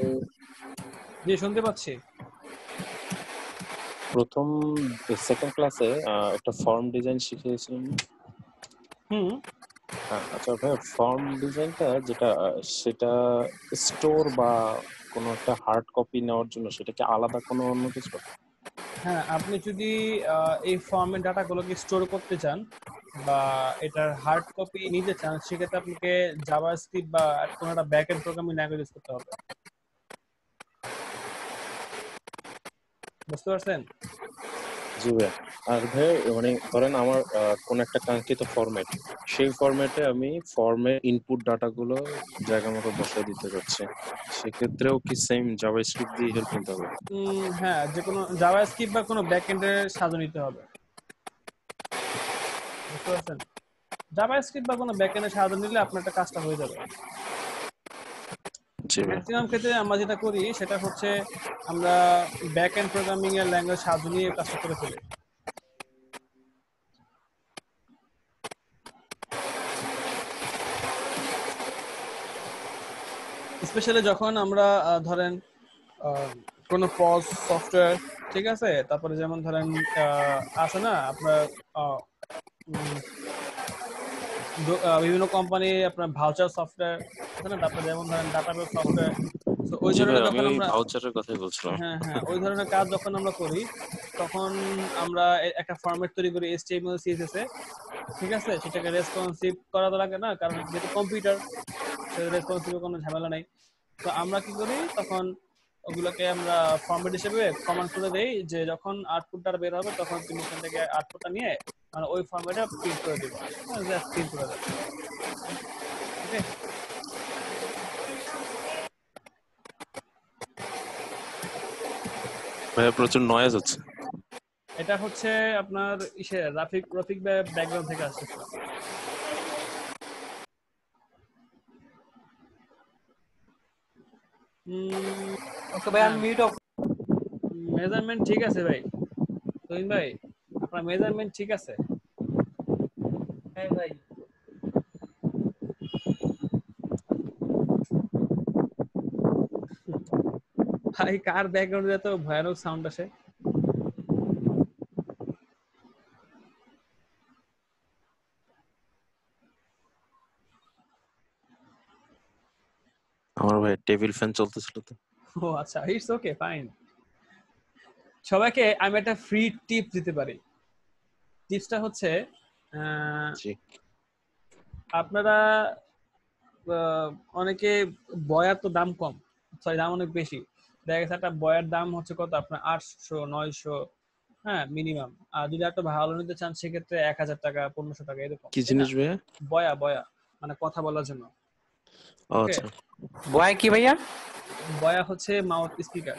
জি, শুনতে পাচ্ছি। প্রথম সেকেন্ড ক্লাসে একটা ফর্ম ডিজাইন শিখিয়েছিলেন। হুম। আচ্ছা ভাইয়া, ফর্ম ডিজাইনটা যেটা সেটা স্টোর বা কোনো একটা হার্ড কপি নেওয়ার জন্য সেটা কি আলাদা কোনো অন্য কিছু? হ্যাঁ, আপনি যদি এই ফর্মের ডাটাগুলোকে স্টোর করতে চান বা এটার হার্ড কপি নিতে চান, সেক্ষেত্রে আপনাকে জাভাস্ক্রিপ্ট বা কোনো একটা ব্যাকএন্ড প্রোগ্রামিং ল্যাঙ্গুয়েজ ইউজ করতে হবে। বুঝতে পারছেন? জি ভাইয়া। আর ভাইয়া মানে ধরেন আমার কোন একটা কাঙ্ক্ষিত ফরম্যাট, সেই ফরম্যাটে আমি ফর্মের ইনপুট ডাটাগুলো জায়গা মতো বসায় দিতে যাচ্ছি, সেক্ষেত্রেও কি সেম জাভাস্ক্রিপ্ট দিয়ে হেল্প নিতে হবে? হ্যাঁ, যে কোনো জাভাস্ক্রিপ্ট বা কোনো ব্যাকএন্ডের সাহায্য নিতে হবে। বুঝতে পারছেন? জাভাস্ক্রিপ্ট বা কোনো ব্যাকএন্ডের সাহায্য নিলে আপনার একটা কাজটা হয়ে যাবে। জি ভাইয়া। ম্যাক্সিমাম ক্ষেত্রে আমরা যেটা করি সেটা হচ্ছে আমরা ব্যাকএন্ড প্রোগ্রামিং এর ল্যাঙ্গুয়েজ সাহায্য নিয়ে কাজটা করে ফেলি। স্পেশালি যখন আমরা ধরেন কোনো পজ সফটওয়্যার, ঠিক ঠিক আছে, তারপরে যেমন ধরেন আছে না আপনার আহ, উম, বিভিন্ন কোম্পানি আপনার ভাউচার সফটওয়্যার আছে না, তারপরে যেমন ধরেন ডাটাবেস সফটওয়্যার। তো ওই জি ভাই, ধরনের আমি যখন ওই আমরা ভাউচারের কথাই বলছিলাম। হ্যাঁ হ্যাঁ ওই ধরনের কাজ যখন আমরা করি তখন আমরা একটা ফরম্যাট তৈরি করি HTML CSS এ, ঠিক আছে, সেটাকে রেসপন্সিভ করা তো লাগে না, কারণ যেহেতু কম্পিউটার রেসপন্সিভ কোনো ঝামেলা নাই। তো আমরা কি করি তখন ওগুলোকে আমরা ফরম্যাট হিসেবে কমান্ড করে দেই যে যখন আউটপুটটা বের হবে তখন তুমি ওখান থেকে আউটপুটটা নিয়ে মানে ওই ফরম্যাটে প্রিন্ট করে দিবা, জাস্ট প্রিন্ট করে দাও। ওকে, ভাইয়া প্রচুর নয়েজ হচ্ছে। এটা হচ্ছে আপনার ইসে রফিক রফিক ব্যাকগ্রাউন্ড থেকে আসতেছে। ওকে ভাই, আমি মিউট অফ। মেজারমেন্ট ঠিক আছে ভাই, তুহিন ভাই আপনার মেজারমেন্ট ঠিক আছে? হ্যাঁ ভাই, ভাই কার ব্যাকগ্রাউন্ডে এত ভয়ানক সাউন্ড আসে? আমার ভাই টেবিল ফ্যান চলতেছিল তো। ও আচ্ছা, ইটস ওকে ফাইন। সবাইকে আমি একটা ফ্রি টিপ দিতে পারি। টিপসটা হচ্ছে জি। আপনারা অনেকে বয়ার তো দাম কম, সরি দাম অনেক বেশি। দেখা গেছে একটা বয়ার দাম হচ্ছে কত আপনার 800 900, হ্যাঁ মিনিমাম। আর যদি একটা ভালো নিতে চান সেক্ষেত্রে 1000 টাকা 1500 টাকা এরকম, কি তাই না? জিনিস ভাইয়া? বয়া বয়া মানে কথা বলার জন্য। ও ওকে, আচ্ছা। বয় কি ভাইয়া? বয়া হচ্ছে mouth speaker,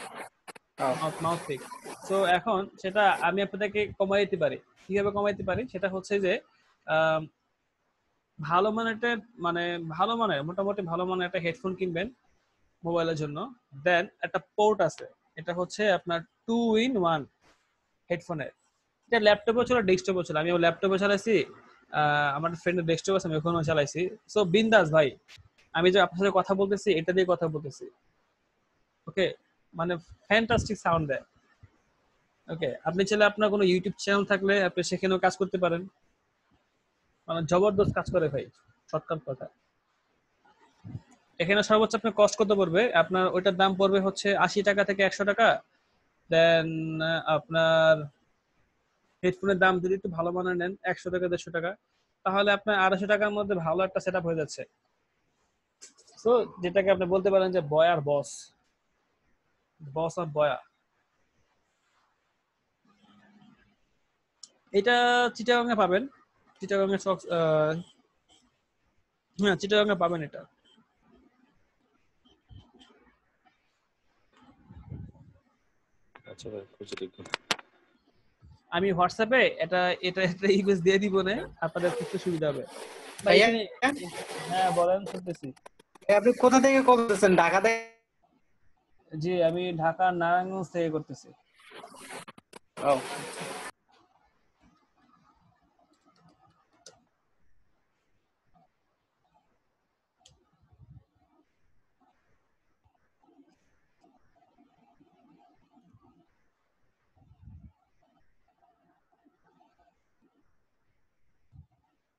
mouth pick. So এখন সেটা আমি আপনাদেরকে কমাই দিতে পারি। কিভাবে কমাই দিতে পারি সেটা হচ্ছে যে আম, ভালো মানের মানে ভালো মানের মোটামুটি ভালো মানের একটা হেডফোন কিনবেন মোবাইলের জন্য। দেন একটা পোর্ট আছে, এটা হচ্ছে আপনার 2 in 1 হেডফোনের। এটা ল্যাপটপে চলে, ডেস্কটপে চলে। আমি ল্যাপটপে চালাইছি, আমার ফ্রেন্ডের ডেস্কটপ আছে, আমি ওখানেও চালাইছি। সো বিন্দাস ভাই, আমি যে আপনার সাথে কথা বলতেছি এটা দিয়ে কথা বলতেছি। ওকে, মানে ফ্যান্টাস্টিক সাউন্ড দেয়। ওকে, আপনি চাইলে আপনার কোনো ইউটিউব চ্যানেল থাকলে আপনি সেখানেও কাজ করতে পারেন, মানে জবরদস্ত কাজ করে ভাই, শর্টকাট কথা। এখানে সর্বোচ্চ আপনার কস্ট কত পড়বে, আপনার ওইটার দাম পড়বে হচ্ছে 80 টাকা থেকে 100 টাকা। দেন আপনার হেডফোনের দাম যদি একটু ভালো মানের নেন 100 টাকা 150 টাকা, তাহলে আপনার 250 টাকার মধ্যে ভালো একটা সেট আপ হয়ে যাচ্ছে। তো যেটাকে আপনি বলতে পারেন যে বয়ার বস, বস অফ বয়া। এটা চিটাগাং এ পাবেন, চিটাগাং এর হ্যাঁ চিটাগাং এ পাবেন এটা। আচ্ছা ভাই, খুঁজে দেখবো। আমি হোয়াটসঅ্যাপে এটা এটা একটা ইমেজ দিয়ে দিব, না আপনাদের খুঁজতে সুবিধা হবে ভাই ভাইয়া, এখানে। হ্যাঁ বলেন, শুনতেছি। আপনি কোথা থেকে কল করতেছেন? ঢাকা থেকে? জি আমি ঢাকার নারায়ণগঞ্জ থেকে করতেছি। ও,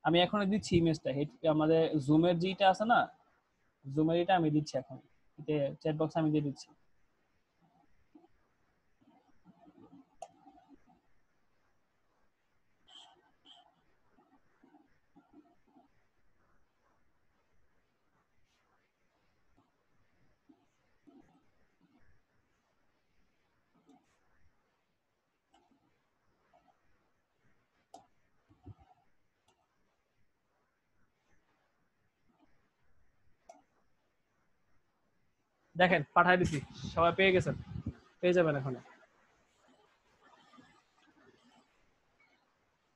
আমি এখন দিচ্ছি ইমেজটা, আমাদের জুমের যেটা আছে না, জুমের এটা আমি দিচ্ছি এখন, এতে চ্যাট বক্স আমি দিয়ে দিচ্ছি। দেখেন পাঠাই দিছি, সবাই পেয়ে গেছেন, পেয়ে যাবেন এখন।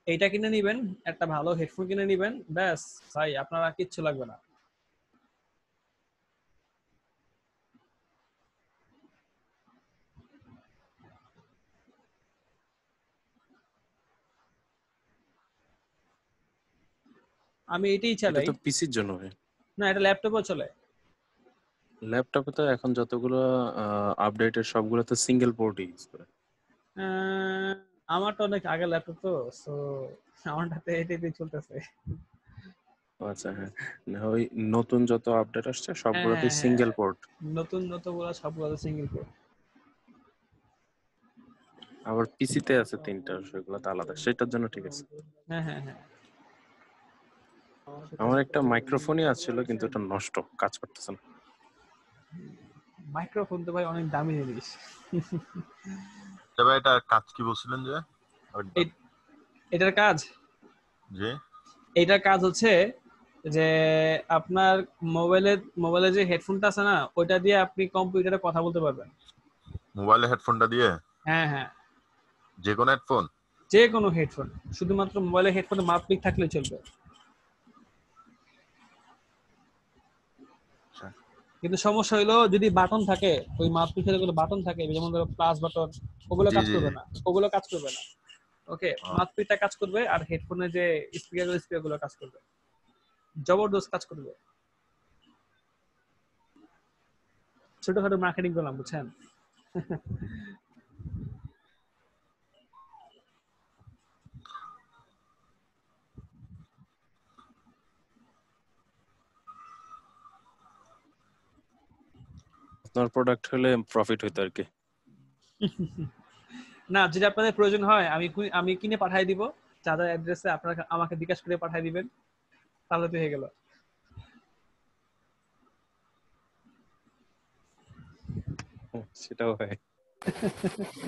এইটা কিনে নিবেন, একটা ভালো হেডফোন কিনে নিবেন, ব্যাস ভাই আপনার আর কিচ্ছু লাগবে না। আমি এটাই এটা চালাই। তো পিসির জন্য ভাই। না এটা ল্যাপটপও চলে। ল্যাপটপে তো এখন যতগুলো আপডেটের সবগুলোতে সিঙ্গেল পোর্ট ইউজ করে। আহ, আমারটা অনেক আগে ল্যাপটপ তো, সো আমারটাতে এটাই চলতেছে। আচ্ছা হ্যাঁ, না ওই নতুন যত আপডেট আসছে হ্যাঁ সবগুলোতেই হ্যাঁ হ্যাঁ, সিঙ্গেল পোর্ট। নতুন গুলো সবগুলো সিঙ্গেল কোর। আবার পিসিতে আছে 3টা, সেগুলো তো আলাদা, সেটার জন্য ঠিক আছে। হ্যাঁ হ্যাঁ হ্যাঁ, আমার একটা মাইক্রোফোনই আছিল কিন্তু এটা নষ্ট, কাজ করতেছে না। মাইক্রোফোন তো ভাই অনেক দামি জিনিস। তবে এটা কাজ কি বলছিলেন যে এই- এটার কাজ জি এটার কাজ হচ্ছে যে আপনার মোবাইলে যে হেডফোনটা আছে না, ওইটা দিয়ে আপনি কম্পিউটারে কথা বলতে পারবেন। মোবাইলে হেডফোনটা দিয়ে? হ্যাঁ হ্যাঁ, যে কোনো হেডফোন? যে কোনো হেডফোন, শুধুমাত্র মোবাইলে হেডফোনে মাউথপিক থাকলে চলবে। আচ্ছা। কিন্তু সমস্যা হলো যদি বাটন থাকে, ওই মাউথপিসের যেগুলো বাটন থাকে যেমন ধরো প্লাস বাটন, ওগুলো জি কাজ জি করবে জি। না, ওকে। মাউথপিসটা কাজ করবে আর হেডফোনে যে স্পিকারগুলো কাজ করবে, জবরদস্ত কাজ করবে। ছোটখাটো মার্কেটিং করলাম, বুঝছেন? আপনার প্রোডাক্ট হলে প্রফিট হইতো আর কি। না, যদি আপনাদের প্রয়োজন হয় আমি কিনে পাঠিয়ে দিব, চাঁদার অ্যাড্রেসে আপনারা আমাকে বিকাশ করে পাঠিয়ে দিবেন, তাহলে তো হয়ে গেল। সেটাও হয়।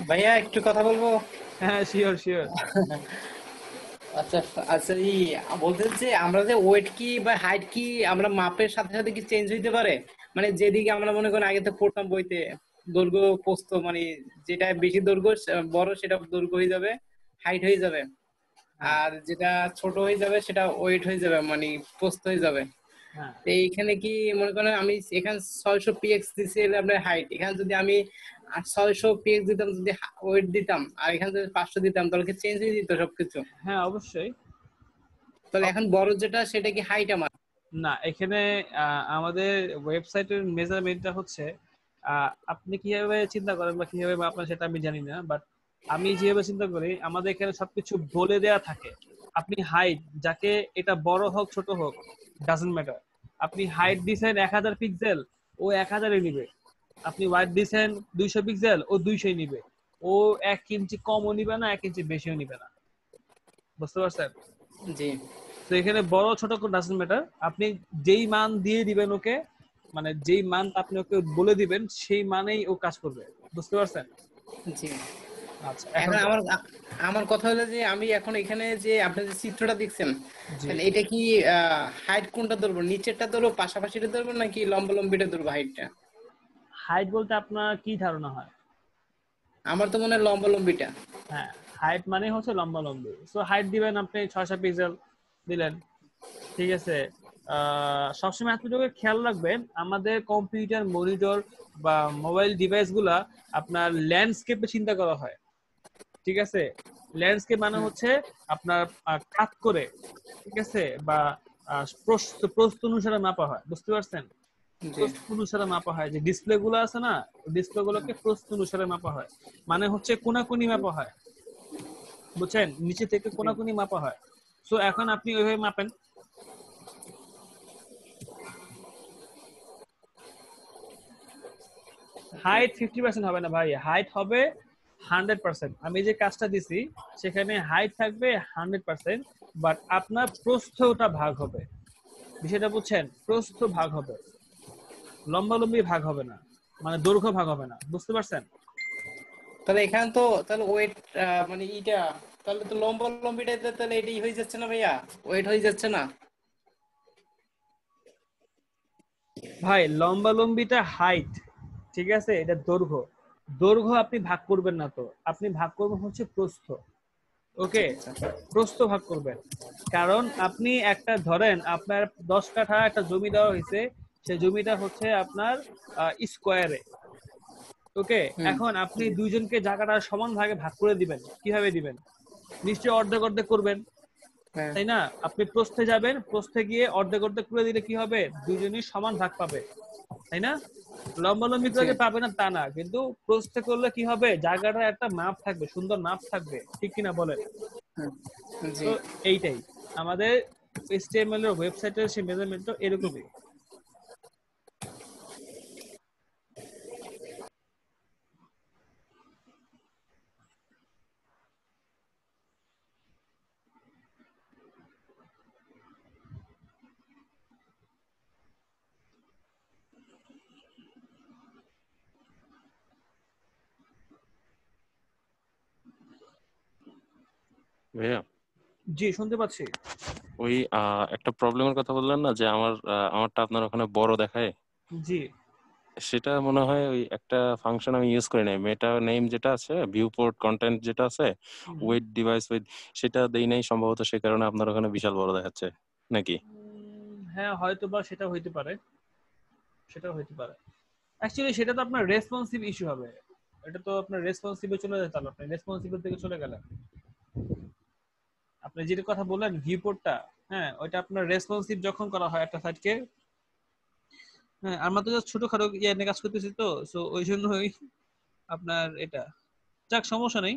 ভাইয়া একটু কথা বলবো। হ্যাঁ শিওর শিওর। আচ্ছা আচ্ছা, বলতে যে আমরা যে ওয়েট কি বা হাইট কি আমরা মাপের সাথে সাথে কি চেঞ্জ হইতে পারে? মানে যেদিকে আমরা মনে করেন আগে তো পড়তাম বইতে দৈর্ঘ্য প্রস্থ, মানে যেটা বেশি দৈর্ঘ্য বড় সেটা দৈর্ঘ্য হয়ে যাবে, হাইট হয়ে যাবে, হ্যাঁ আর যেটা ছোট হয়ে যাবে সেটা ওয়েট হয়ে যাবে, মানে প্রস্থ হয়ে যাবে। হ্যাঁ তো এইখানে কি মনে করেন আমি এখানে 600 px দিছি আপনার হাইট, এখানে যদি আমি 600 px দিতাম, যদি ওয়েট দিতাম, আর এখানে যদি 500 দিতাম, তাহলে কি চেঞ্জ হয়ে যেত সবকিছু? হ্যাঁ অবশ্যই। তাহলে এখন বড় যেটা সেটা কি হাইট আমার? না, এখানে আমাদের ওয়েবসাইটের মেজারমেন্টটা হচ্ছে আপনি কিভাবে চিন্তা করেন বা কিভাবে মাপেন সেটা আমি জানি না, বাট আমি যেভাবে চিন্তা করি আমাদের এখানে সবকিছু বলে দেয়া থাকে। আপনি হাইট, যাকে এটা বড় হোক ছোট হোক ডাজন্ট ম্যাটার, আপনি হাইট দিছেন 1000 পিক্সেল, ও 1000-ই নিবে। আপনি ওয়াইড দিছেন 200 পিক্সেল, ও 200-ই নিবে। ও 1 ইঞ্চি কমও নিবে না, 1 ইঞ্চি বেশিও নিবে না। বুঝতে পারছেন? জি তো এখানে বড় ছোট কোনো ডাজন্ট ম্যাটার, আপনি যেই মান দিয়ে দিবেন ওকে, মানে যেই মান আপনি ওকে বলে দিবেন সেই মানেই ও কাজ করবে। বুঝতে পারছেন? জি। আচ্ছা, এখন এখন আমার আমার কথা হলো যে আমি এখন এখানে যে আপনি যে চিত্রটা দেখছেন, জি, তাহলে এটা কি হাইট কোনটা ধরবো, নিচেরটা ধরবো, পাশাপাশিটা ধরবো, নাকি লম্বিটা ধরবো হাইটটা? হাইট বলতে আপনার কি ধারণা হয়? আমার তো মনে হয় লম্বিটা। হ্যাঁ, হাইট মানে হচ্ছে লম্বা লম্বি। সো হাইট দিবেন আপনি 600 পিক্সেল দিলেন, ঠিক আছে। সবসময় এতটুকু খেয়াল রাখবেন, আমাদের কম্পিউটার মনিটর বা মোবাইল ডিভাইস গুলা আপনার ল্যান্ডস্কেপে চিন্তা করা হয়, ঠিক আছে। ল্যান্ডস্কেপ মানে হচ্ছে আপনার কাট করে, ঠিক আছে, বা প্রস্থ অনুসারে মাপা হয়। বুঝতে পারছেন? জি প্রস্থ অনুসারে মাপা হয়, যে ডিসপ্লে গুলো আছে না, ডিসপ্লে গুলোকে প্রস্থ অনুসারে মাপা হয়, মানে হচ্ছে কোনাকুনি মাপা হয়। বুঝছেন? নিচে থেকে জি। কোনাকুনি মাপা হয়। সো এখন আপনি ওইভাবে মাপেন। হাইট 50% হবে না ভাই, হাইট হবে 100%। আমি যে কাজটা দিছি সেখানে হাইট থাকবে 100%, বাট আপনার প্রস্থটা ভাগ হবে। বিষয়টা বুঝছেন? প্রস্থ ভাগ হবে, লম্বালম্বি ভাগ হবে না, মানে দৈর্ঘ্য ভাগ হবে না। বুঝতে পারছেন? তাহলে এখানে তো তাহলে ওয়েট, মানে ইটা, তাহলে তো লম্বিটাতে তাহলে এটাই হয়ে যাচ্ছে না ভাইয়া, ওয়েট হয়ে যাচ্ছে না? ভাই লম্বালম্বিটা হাইট, ঠিক আছে, এটা দৈর্ঘ্য। দৈর্ঘ্য আপনি ভাগ করবেন না, তো আপনি ভাগ করবেন হচ্ছে প্রস্থ। আচ্ছা ওকে, আচ্ছা। প্রস্থ ভাগ করবেন। কারণ আপনি একটা ধরেন আপনার 10 কাঠা একটা জমি দেওয়া হয়েছে, সেই জমিটা হচ্ছে আপনার স্কোয়ারে। ওকে, হুম। এখন আপনি দুইজনকে জায়গাটা সমান ভাগে ভাগ করে দিবেন, কিভাবে দিবেন? নিশ্চয়ই অর্ধেক অর্ধেক করবেন। হ্যাঁ তাই না? আপনি প্রস্থে যাবেন, প্রস্থে গিয়ে অর্ধেক অর্ধেক করে দিলে কি হবে? দুইজনই সমান ভাগ পাবে, তাই না? লম্বালম্বি করে জি যে পাবে না তা না, কিন্তু প্রস্থে করলে কি হবে? জায়গাটা একটা মাপ থাকবে, সুন্দর মাপ থাকবে, ঠিক কিনা বলেন? হুম, জি তো এইটাই আমাদের HTML এর ওয়েবসাইটের সেই মেজারমেন্টটা এরকমই। ভাইয়া জি, শুনতে পাচ্ছি। ওই একটা প্রবলেমের কথা বললেন না যে আমারটা আপনার ওখানে বড় দেখায়, জি। সেটা মনে হয় ওই একটা ফাংশন আমি ইউজ করি নাই, মেটা নেম যেটা আছে, ভিউপোর্ট কন্টেন্ট যেটা আছে, ওয়েট ডিভাইস উইথ, সেটা দেই নাই সম্ভবত, সে কারণে আপনার ওখানে বিশাল বড় দেখাচ্ছে নাকি? হ্যাঁ, হয়তো বা সেটা হইতে পারে, সেটাও হইতে পারে। অ্যাকচুয়ালি সেটা তো আপনার রেসপন্সিভ ইস্যু হবে। এটা তো আপনার রেসপন্সিভে চলে যেতে হবে, আপনি রেসপন্সিভের দিকে চলে গেলেন। আপনি যেটা কথা বললেন ভিউপোর্টটা, হ্যাঁ ওইটা আপনার রেসপন্সিভ যখন করা হয় একটা সাইটকে, হ্যাঁ আমরা তো জাস্ট ছোটখাটো ইয়ে নিয়ে কাজ করতেছি, তো সো ওই জন্যই আপনার এটা, যাক সমস্যা নেই।